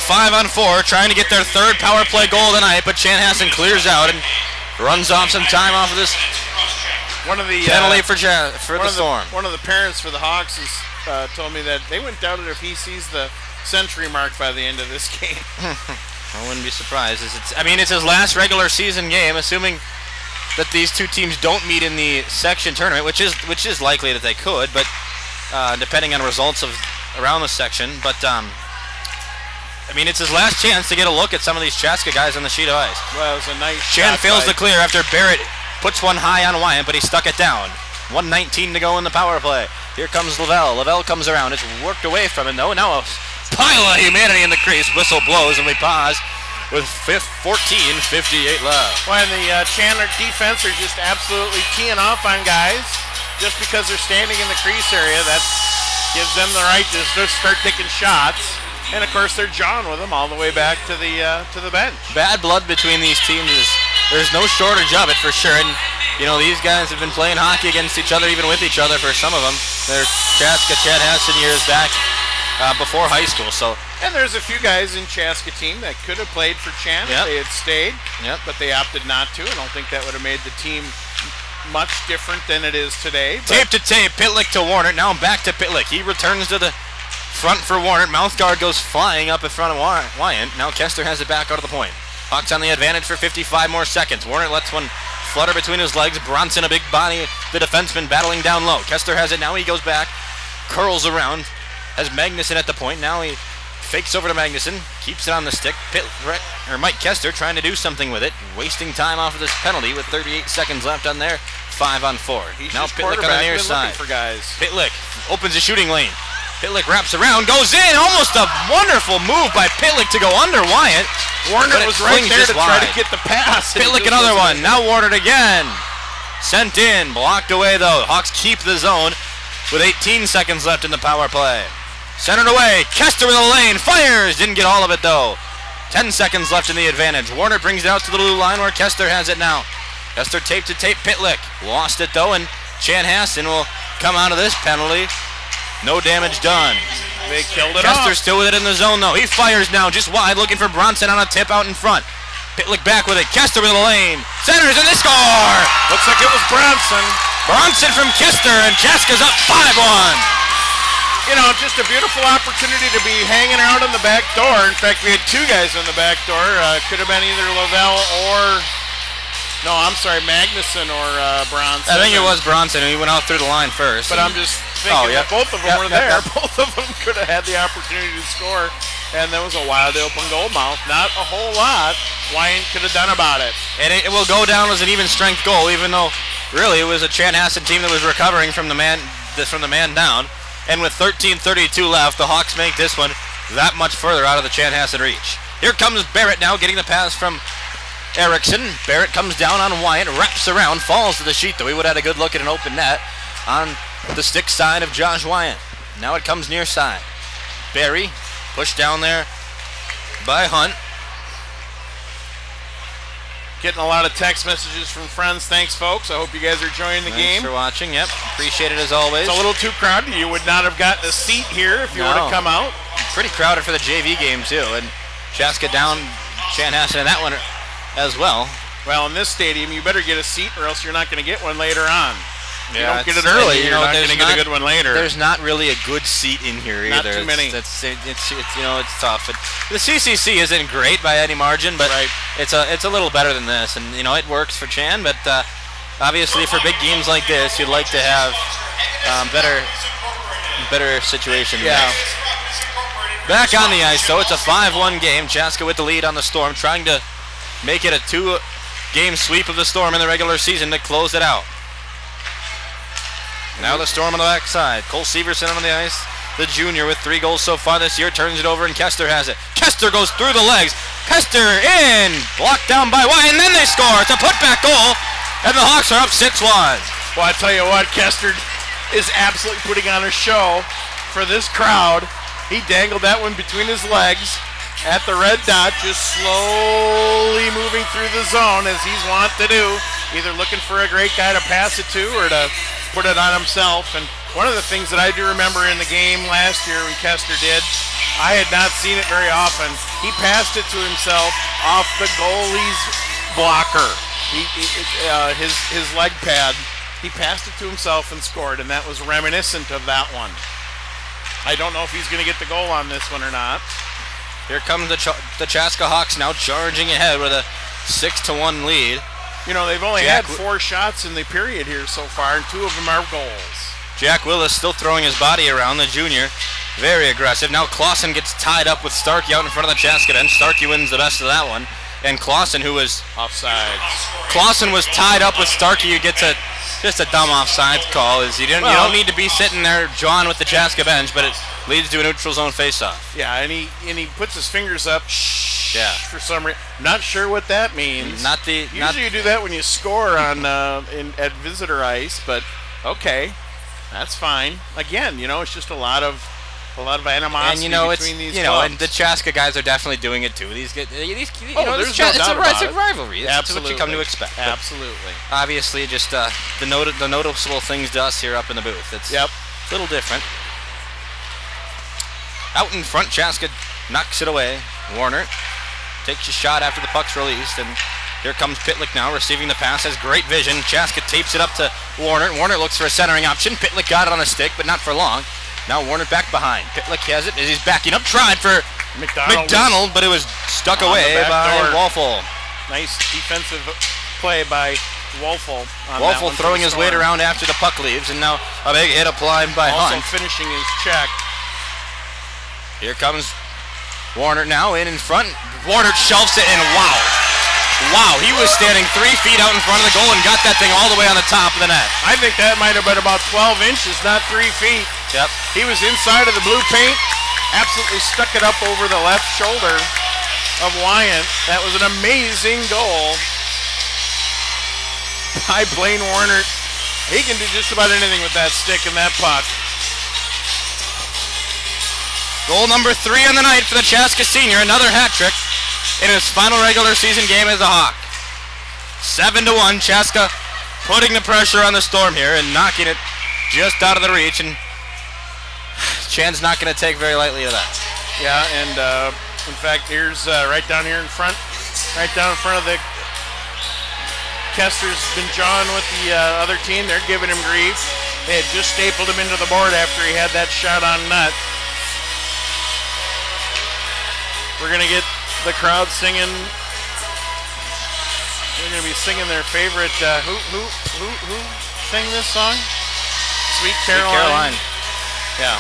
5-on-4, trying to get their third power play goal tonight, but Chanhassen clears out and runs off some time off of this penalty for the Storm. One of the parents for the Hawks has told me that they wouldn't doubt it if he sees the century mark by the end of this game. I wouldn't be surprised. It's his last regular season game, assuming that these two teams don't meet in the section tournament, which is likely that they could, but depending on results of around the section. But I mean, it's his last chance to get a look at some of these Chaska guys on the sheet of ice. Well, it was a nice Chan shot fails by- to clear after Barrett puts one high on Wyant, but he stuck it down. 1:19 to go in the power play. Here comes Lavelle. Lavelle comes around. It's worked away from him, though. Now a pile of humanity in the crease. Whistle blows, and we pause with 14:58 left. Well, and the Chandler defense are just absolutely teeing off on guys just because they're standing in the crease area. That gives them the right to just start taking shots. And of course, they're jawing with them all the way back to the bench. Bad blood between these teams there's no shortage of it for sure. And you know, these guys have been playing hockey against each other, even with each other for some of them. They're Chaska, Chanhassen years back before high school. So. And there's a few guys in Chaska team that could have played for Chan if they had stayed, but they opted not to. I don't think that would have made the team much different than it is today. Tape to tape, Pitlick to Warner. Now back to Pitlick. He returns to the front for Warner. Mouth guard goes flying up in front of Wyant. Now Kester has it back out of the point. Hawks on the advantage for 55 more seconds. Warner lets one flutter between his legs. Bronson, a big body, the defenseman battling down low. Kester has it now. He goes back, curls around, has Magnuson at the point. Now he fakes over to Magnuson, keeps it on the stick. Mike Kester trying to do something with it, wasting time off of this penalty with 38 seconds left on there. 5-on-4. He's now just Pitlick on the near side. for guys. Pitlick opens the shooting lane. Pitlick wraps around, goes in. Almost a wonderful move by Pitlick to go under Wyant. Warner was right there to try to get the pass. Pitlick another one. Now Warner again. Sent in. Blocked away though. Hawks keep the zone with 18 seconds left in the power play. Centered away. Kester with a lane. Fires. Didn't get all of it though. 10 seconds left in the advantage. Warner brings it out to the blue line where Kester has it now. Kester tape to tape Pitlick. Lost it though, and Chanhassen will come out of this penalty. No damage done. They killed it Kester's off. still with it in the zone though. He fires now just wide, looking for Bronson on a tip out in front. Pitlick back with it. Kester with a lane. Centers and they score! Looks like it was Bronson. Bronson from Kester, and Chaska's up 5-1. You know, just a beautiful opportunity to be hanging out on the back door. In fact, we had two guys on the back door. Could have been either Lavelle or... No, I'm sorry, Magnuson or Bronson. I think it was Bronson, and he went out through the line first. But I'm just thinking that both of them were there. Both of them could have had the opportunity to score, and there was a wide open goal mouth. Not a whole lot Wyant could have done about it. And it will go down as an even strength goal, even though really it was a Chanhassen team that was recovering from the man down. And with 13:32 left, the Hawks make this one that much further out of the Chanhassen reach. Here comes Barrett now, getting the pass from Erickson. Barrett comes down on Wyant, wraps around, falls to the sheet, though he would have had a good look at an open net on the stick side of Josh Wyant. Now it comes near side. Barry pushed down there by Hunt. Getting a lot of text messages from friends. Thanks, folks. I hope you guys are enjoying the game. Thanks for watching. Yep, appreciate it as always. It's a little too crowded. You would not have gotten a seat here if you would have come out. Pretty crowded for the JV game, too. And Chaska down Chanhassen in that one as well. Well, in this stadium, you better get a seat or else you're not going to get one later on. If you don't get it and, early, you you're know, not going to get a good one later. There's not really a good seat in here Not either. too many. It's you know, it's tough. The CCC isn't great by any margin, but it's a little better than this, and you know it works for Chan. But obviously, for big games like this, you'd like to have better situation. Yeah. Back on the ice, though, it's a 5-1 game. Chaska with the lead on the Storm, trying to make it a 2-game sweep of the Storm in the regular season to close it out. Now the Storm on the backside. Cole Severson on the ice. The junior with 3 goals so far this year turns it over, and Kester has it. Kester goes through the legs. Kester in. Blocked down by White, and then they score. It's a putback goal, and the Hawks are up 6-1. Well, I tell you what, Kester is absolutely putting on a show for this crowd. He dangled that one between his legs at the red dot, just slowly moving through the zone as he's wont to do, either looking for a great guy to pass it to or to put it on himself. And one of the things that I do remember in the game last year when Kester did, I had not seen it very often. He passed it to himself off the goalie's blocker, his leg pad. He passed it to himself and scored, and that was reminiscent of that one. I don't know if he's going to get the goal on this one or not. Here comes the Chaska Hawks now charging ahead with a 6-1 lead. You know, they've only had 4 shots in the period here so far, and 2 of them are goals. Jack Willis still throwing his body around, the junior. Very aggressive. Now Clausen gets tied up with Starkey out in front of the Chaska bench. Starkey wins the best of that one. And Clausen, who was offsides. Clausen was tied up with Starkey, who gets just a dumb offsides call. You don't need to be sitting there jawing with the Chaska bench, but it leads to a neutral zone faceoff. Yeah, and he puts his fingers up. Yeah. For some reason, not sure what that means. Usually you do that when you score on at visitor ice, but okay, that's fine. Again, it's just a lot of animosity between these clubs. And the Chaska guys are definitely doing it too. It's a rivalry. That's what you come to expect. Absolutely. Obviously, just the noticeable things to us here up in the booth. It's a little different. Out in front, Chaska knocks it away. Warner takes a shot after the puck's released, and here comes Pitlick now, receiving the pass, has great vision. Chaska tapes it up to Warner. Warner looks for a centering option. Pitlick got it on a stick, but not for long. Now Warner back behind. Pitlick has it as he's backing up, tried for McDonald, but it was stuck away by Wolfel. Nice defensive play by Wolfel. Wolfel throwing his weight around after the puck leaves, and now a big hit applied by Hunt. Also finishing his check. Here comes Warner now in front. Warner shelves it, and wow, he was standing 3 feet out in front of the goal and got that thing all the way on the top of the net. I think that might have been about 12 inches, not 3 feet. Yep. He was inside of the blue paint, absolutely stuck it up over the left shoulder of Wyant. That was an amazing goal by Blaine Warner. He can do just about anything with that stick and that puck. Goal number 3 on the night for the Chaska senior, another hat trick in his final regular season game as a Hawk. 7-1, Chaska putting the pressure on the Storm here and knocking it just out of the reach, and Chan's not going to take very lightly to that. Yeah, and in fact, here's right down here in front, right down in front of the Kester's been jawing with the other team. They're giving him grief. They had just stapled him into the board after he had that shot on net. We're going to get the crowd singing. They're going to be singing their favorite. Who sang this song? Sweet Caroline. Yeah.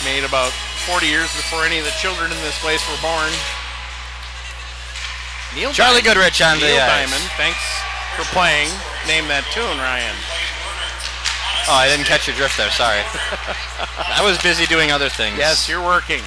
Made about 40 years before any of the children in this place were born. Charlie Goodrich on the Diamond, thanks for playing. Name that tune, Ryan. Oh, I didn't catch your drift there. Sorry. I was busy doing other things. Yes, you're working.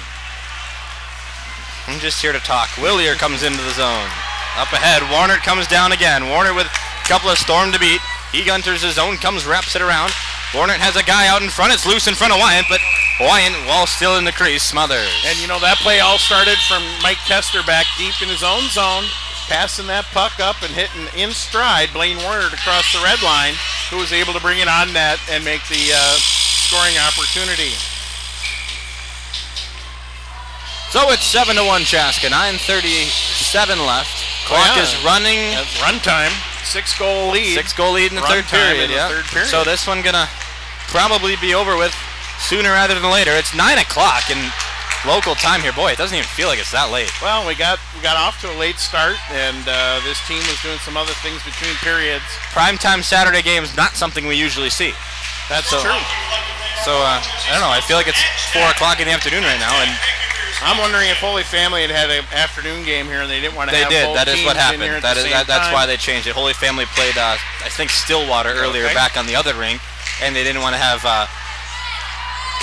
I'm just here to talk. Willier comes into the zone. Up ahead, Warner comes down again. Warner with a couple of Storm to beat. He enters his zone, wraps it around. Warner has a guy out in front. It's loose in front of Wyant, but Wyant, while still in the crease, smothers. And that play all started from Mike Kester back deep in his own zone, passing that puck up and hitting in stride Blaine Warner to cross the red line, who was able to bring it on net and make the scoring opportunity. So it's 7-1 Chaska, 9:37 left. Clock is running. That's run time. 6-goal lead. 6-goal lead in the third period. So this one gonna probably be over with sooner rather than later. It's 9 o'clock in local time here. Boy, it doesn't even feel like it's that late. Well, we got off to a late start, and this team was doing some other things between periods. Primetime Saturday games, not something we usually see. That's true. So I don't know. I feel like it's 4 o'clock in the afternoon right now, and I'm wondering if Holy Family had an afternoon game here and they didn't want to have both That is what happened. That's why they changed it. Holy Family played, I think, Stillwater earlier back on the other rink, and they didn't want to have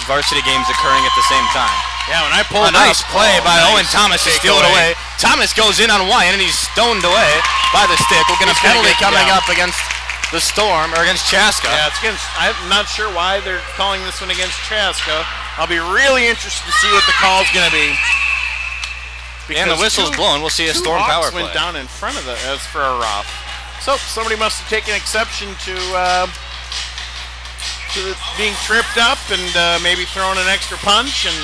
varsity games occurring at the same time. Yeah, when I pulled a nice play by Owen Thomas to steal it away. Thomas goes in on Wyant, and he's stoned away by the stick. We're going to penalty coming up against the Storm, or against Chaska. Yeah, it's against, I'm not sure why they're calling this one against Chaska. I'll be really interested to see what the call's going to be. And the whistle's blown. We'll see a Storm power play. Went down in front of as for a rough. So somebody must have taken exception to being tripped up and maybe throwing an extra punch, and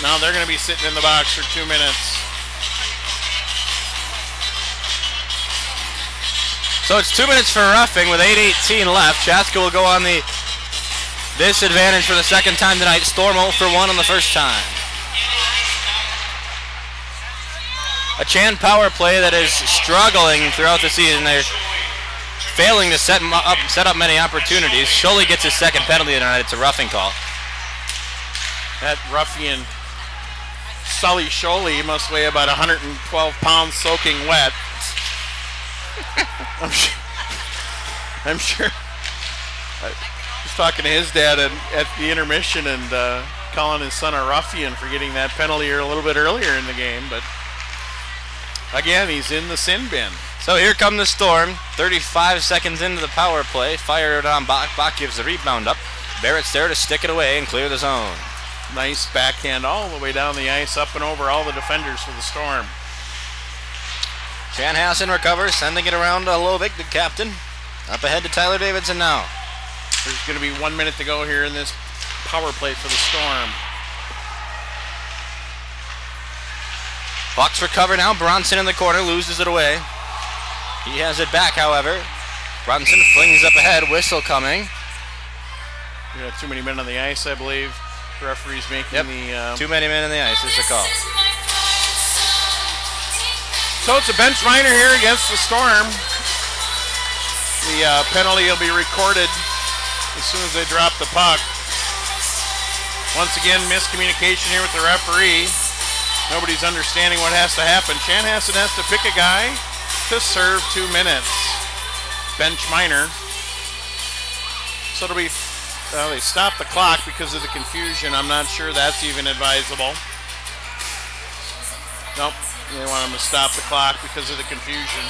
now they're going to be sitting in the box for 2 minutes. So it's 2 minutes for roughing with 8:18 left. Chaska will go on the disadvantage for the second time tonight. Storm 0 for 1 on the first time. A Chan power play that is struggling throughout the season. They're failing to set up many opportunities. Sholey gets his second penalty tonight. It's a roughing call. That ruffian Sully Sholey must weigh about 112 pounds soaking wet. I'm sure. I was talking to his dad at the intermission and calling his son a ruffian for getting that penalty a little bit earlier in the game. But again, he's in the sin bin. So here come the Storm. 35 seconds into the power play. Fired on Bach. Bach gives the rebound up. Barrett's there to stick it away and clear the zone. Nice backhand all the way down the ice, up and over all the defenders for the Storm. Chanhassen recovers, sending it around to Lovig, the captain. Up ahead to Tyler Davidson now. There's going to be 1 minute to go here in this power play for the Storm. Bucks recover now. Bronson in the corner, loses it away. He has it back, however. Bronson flings up ahead, whistle coming. We got too many men on the ice, I believe. The referee's making the... Too many men on the ice is the call. So it's a bench minor here against the Storm. The penalty will be recorded as soon as they drop the puck. Once again, miscommunication here with the referee. Nobody's understanding what has to happen. Chanhassen has to pick a guy to serve 2 minutes. Bench minor. So it'll be... Well, they stopped the clock because of the confusion. I'm not sure that's even advisable. Nope, they want them to stop the clock because of the confusion.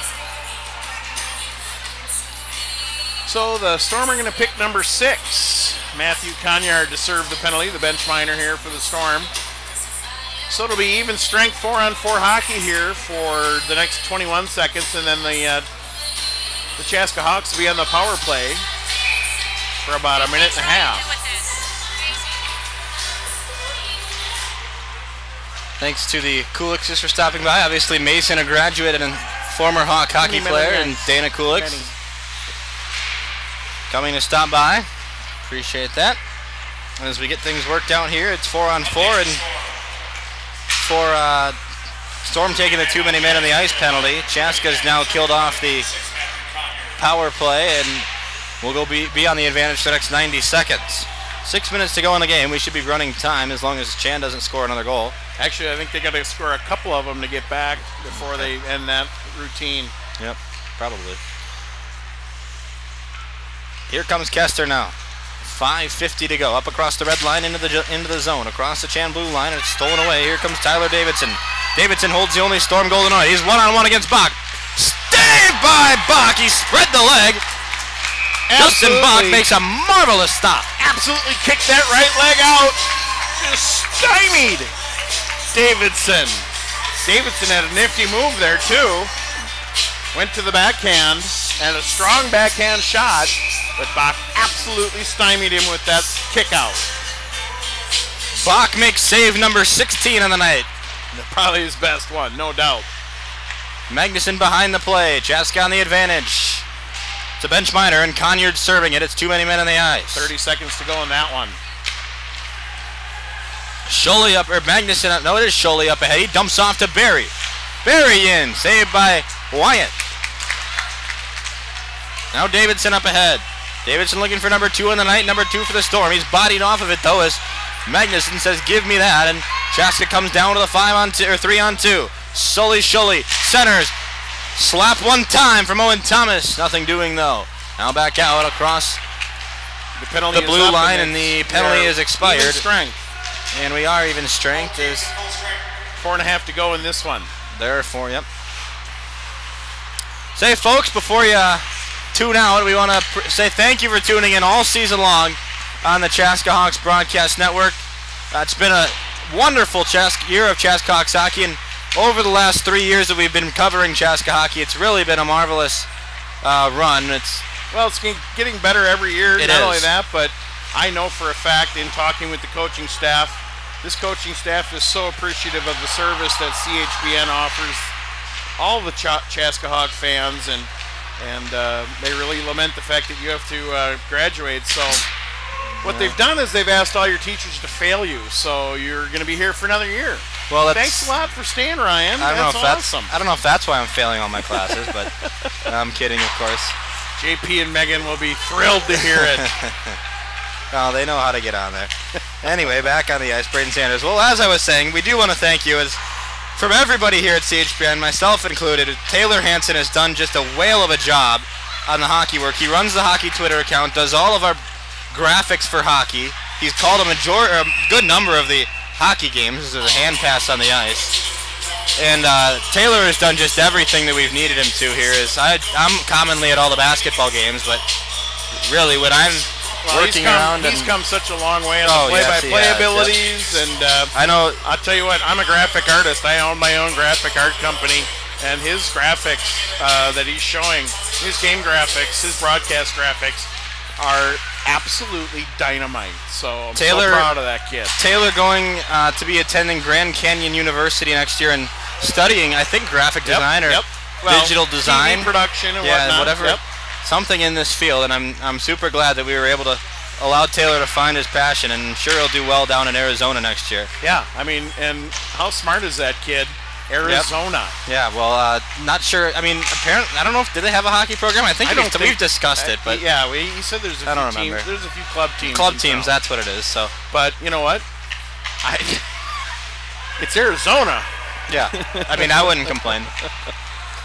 So the Storm are going to pick number 6, Matthew Conyard, to serve the penalty, the bench minor here for the Storm. So it'll be even strength 4-on-4 hockey here for the next 21 seconds, and then the Chaska Hawks will be on the power play for about a minute and a half. Thanks to the Kulikses for stopping by. Obviously, Mason, a graduate and former Hawk hockey player, and Dana Kulix coming to stop by. Appreciate that. And as we get things worked out here, it's 4-on-4, and for Storm taking the too many men on the ice penalty. Chaska's now killed off the power play, and we'll go be on the advantage for the next 90 seconds. 6 minutes to go in the game. We should be running time as long as Chan doesn't score another goal. Actually, I think they got to score a couple of them to get back before they end that routine. Yep, probably. Here comes Kester now. 5:50 to go. Up across the red line into the zone. Across the Chan blue line, and it's stolen away. Here comes Tyler Davidson. Davidson holds the only Storm goal tonight. He's one-on-one against Bach. Saved by Bach. He spread the leg. Justin Bach makes a marvelous stop. Absolutely kicked that right leg out. Just stymied Davidson. Davidson had a nifty move there too. Went to the backhand and a strong backhand shot, but Bach absolutely stymied him with that kick out. Bach makes save number 16 on the night. Probably his best one, no doubt. Magnuson behind the play. Chaska on the advantage. It's a bench minor, and Conyard serving it. It's too many men on the ice. 30 seconds to go in that one. Sholey up, or Magnuson up. No, it is Sholey up ahead. He dumps off to Barry. Barry in, saved by Wyatt. Now Davidson up ahead. Davidson looking for number 2 on the night, number 2 for the Storm. He's bodied off of it, though, as Magnuson says, give me that, and Chaska comes down to the 5-on-2, or 3-on-2. Sholey centers. Slap one time from Owen Thomas. Nothing doing, though. Now back out across the blue line, and the penalty is expired. Even strength. And we are even strength. There's 4.5 to go in this one. There are 4, yep. Say, folks, before you tune out, we want to say thank you for tuning in all season long on the Chaska Hawks Broadcast Network. It's been a wonderful year of Chaska Hawks hockey, and over the last 3 years that we've been covering Chaska hockey, it's really been a marvelous run. It's getting better every year. Not only that, but I know for a fact in talking with the coaching staff, this coaching staff is so appreciative of the service that CHBN offers all the Chaska Hawk fans, and they really lament the fact that you have to graduate. So what they've done is they've asked all your teachers to fail you, so you're going to be here for another year. Well, thanks a lot for staying, Ryan. I don't know if that's why I'm failing all my classes, but I'm kidding, of course. JP and Megan will be thrilled to hear it. Oh, they know how to get on there. Anyway, back on the ice, Braden Sanders. Well, as I was saying, we do want to thank you. As from everybody here at CHPN, myself included, Taylor Hansen has done just a whale of a job on the hockey work. He runs the hockey Twitter account, does all of our graphics for hockey. He's called a good number of the hockey games. This is a hand pass on the ice. And Taylor has done just everything that we've needed him to here. I'm commonly at all the basketball games, but really when I'm working around. He's come such a long way in the play-by-play abilities, and I know. I'll tell you what, I'm a graphic artist. I own my own graphic art company, and his graphics that he's showing, his game graphics, his broadcast graphics, are absolutely dynamite. So I'm so proud of that kid. Taylor going to be attending Grand Canyon University next year and studying, I think, graphic design or digital design, TV production, and whatnot. Whatever. Something in this field, and I'm super glad that we were able to allow Taylor to find his passion, and sure he'll do well down in Arizona next year. Yeah, I mean, and how smart is that kid? Arizona. Yep. Yeah, well, not sure. I mean, apparently, I don't know if did they have a hockey program. I think we've discussed it, but yeah, he said there's a few teams. There's a few club teams. Club teams, that's what it is. So, but you know what? It's Arizona. Yeah, I mean, I wouldn't complain.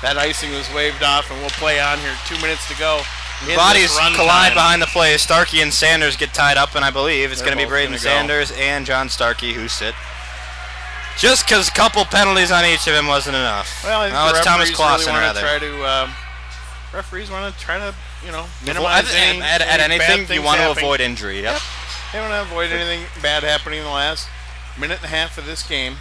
That icing was waved off, and we'll play on here. 2 minutes to go. Bodies collide behind the play. Starkey and Sanders get tied up, and I believe it's going to be Braden Sanders and John Starkey who sit. Just because a couple penalties on each of them wasn't enough. Well, I think it's Thomas Clausen rather. Referees want to try to, minimize at anything you want to avoid injury. Yep. They want to avoid anything bad happening in the last minute and a half of this game.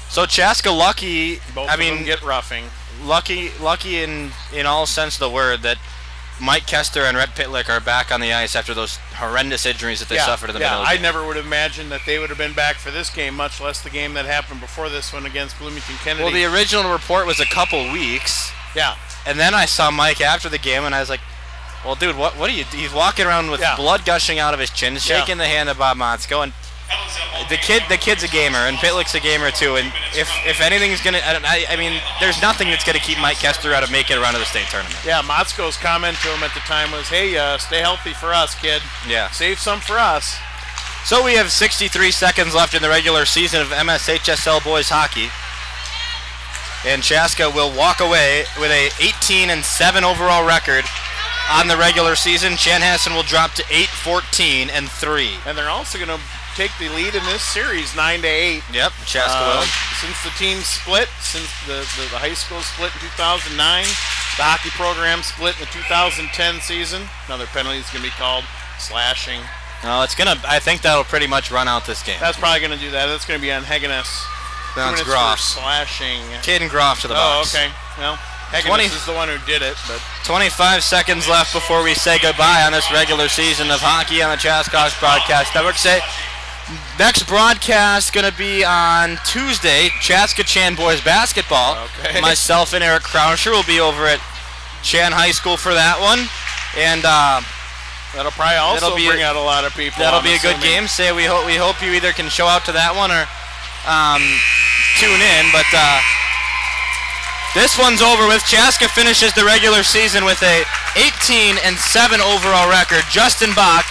So Chaska lucky. Both of them get roughing. Lucky in all sense of the word that Mike Kester and Rhett Pitlick are back on the ice after those horrendous injuries that they suffered in the middle of the game. I never would have imagined that they would have been back for this game, much less the game that happened before this one against Bloomington Kennedy. Well, the original report was a couple weeks. Yeah. And then I saw Mike after the game, and I was like, well, dude, what are you... He's walking around with blood gushing out of his chin, shaking the hand of Bob Motzko, and the kid's a gamer, and Pitlick's a gamer too. And if anything's gonna, I mean, there's nothing that's gonna keep Mike Kester out of making it around to the state tournament. Yeah, Motzko's comment to him at the time was, "Hey, stay healthy for us, kid. Yeah, save some for us." So we have 63 seconds left in the regular season of MSHSL boys hockey, and Chaska will walk away with a 18-7 overall record on the regular season. Chanhassen will drop to 8-14-3, and they're also gonna take the lead in this series 9-8. Yep, Chaska will. Since the team split, since the high school split in 2009, the hockey program split in the 2010 season. Another penalty is going to be called slashing. No, it's going to, I think that'll pretty much run out this game. That's probably going to do that. That's going to be on Hegenes. That's Groff. Slashing. Caden Groff to the box. Oh, okay. Well, Hegenes is the one who did it, but 25 seconds left before we say goodbye on this regular season of hockey on the Chaska Broadcast Network. Next broadcast going to be on Tuesday, Chaska Chan boys basketball. Okay. Myself and Eric Croucher will be over at Chan High School for that one, and that'll probably also bring out a lot of people. That'll be a good game. We hope you either can show out to that one or tune in. But this one's over with. Chaska finishes the regular season with a 18-7 overall record. Justin Bach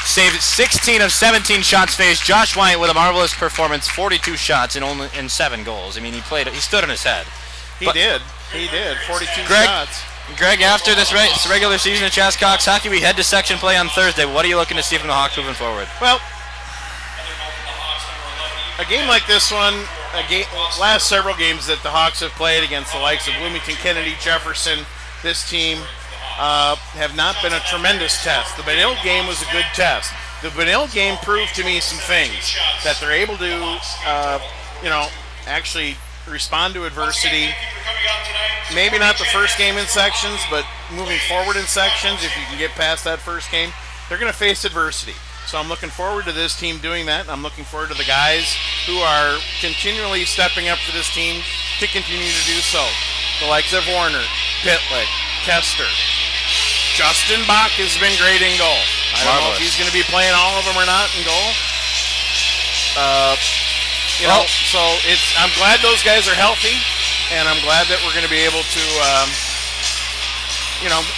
saved 16 of 17 shots faced. Josh Wyatt with a marvelous performance, 42 shots and 7 goals. I mean, he stood on his head. He did. 42 shots. Greg, after this regular season of Chaska Hawks hockey, we head to section play on Thursday. What are you looking to see from the Hawks moving forward? Well, a game like this one, last several games that the Hawks have played against the likes of Bloomington, Kennedy, Jefferson, this team have not been a tremendous test. The Benilde game was a good test. The Benilde game proved to me some things, that they're able to, actually respond to adversity. Maybe not the first game in sections, but moving forward in sections, if you can get past that first game, they're going to face adversity. So I'm looking forward to this team doing that. I'm looking forward to the guys who are continually stepping up for this team to continue to do so. The likes of Warner, Pitlick, Kester. Justin Bach has been great in goal. I don't know if he's going to be playing all of them or not in goal. So I'm glad those guys are healthy, and I'm glad that we're going to be able to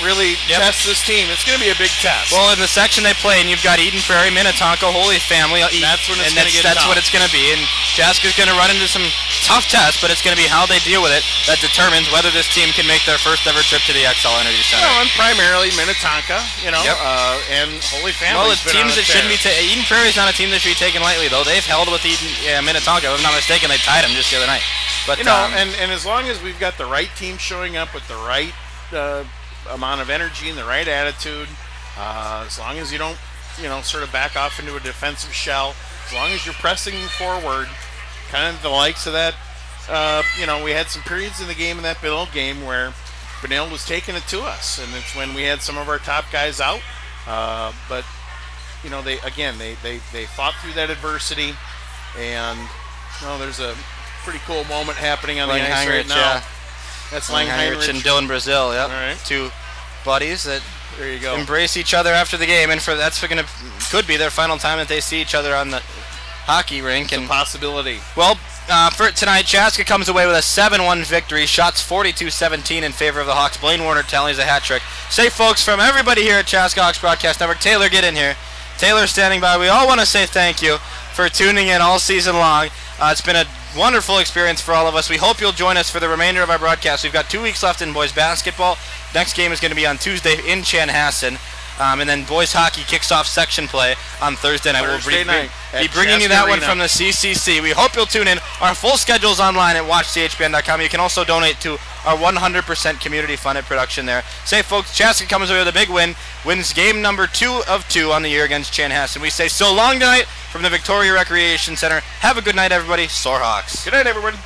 really test this team. It's going to be a big test. Well, in the section they play, and you've got Eden Prairie, Minnetonka, Holy Family. That's when it's going to get That's tough. what it's going to be. And Chaska's going to run into some tough tests, but it's going to be how they deal with it that determines whether this team can make their first ever trip to the XL Energy Center. Well, and primarily Minnetonka, and Holy Family. Well, it's teams that shouldn't be Eden Prairie's not a team that should be taken lightly, though. They've held with Minnetonka. If I'm not mistaken, they tied them just the other night. But and as long as we've got the right team showing up with the right amount of energy and the right attitude, as long as you don't, sort of back off into a defensive shell, as long as you're pressing forward, kind of the likes of that, we had some periods in the game, in that Benilde game, where Benilde was taking it to us, and it's when we had some of our top guys out, but they fought through that adversity, and there's a pretty cool moment happening on the ice right now. Yeah. That's Lang Heinrich and Dylan Brazil. Yep. All right. Two buddies that there you go. Embrace each other after the game, and could be their final time that they see each other on the hockey rink. It's a possibility. Well, for tonight, Chaska comes away with a 7-1 victory. Shots 42-17 in favor of the Hawks. Blaine Warner tallies a hat trick. Say, folks, from everybody here at Chaska Hawks Broadcast Network, Taylor, get in here. Taylor's standing by. We all want to say thank you for tuning in all season long. It's been a wonderful experience for all of us. We hope you'll join us for the remainder of our broadcast. We've got 2 weeks left in boys basketball. Next game is going to be on Tuesday in Chanhassen. And then boys hockey kicks off section play on Thursday night. We'll be bringing you that one from the CCC. We hope you'll tune in. Our full schedule is online at watchchbn.com. You can also donate to our 100% community-funded production there. Say, folks, Chaska comes away with a big win, wins game number 2 of 2 on the year against Chanhassen. We say so long tonight from the Victoria Recreation Center. Have a good night, everybody. Soar Hawks. Good night, everybody.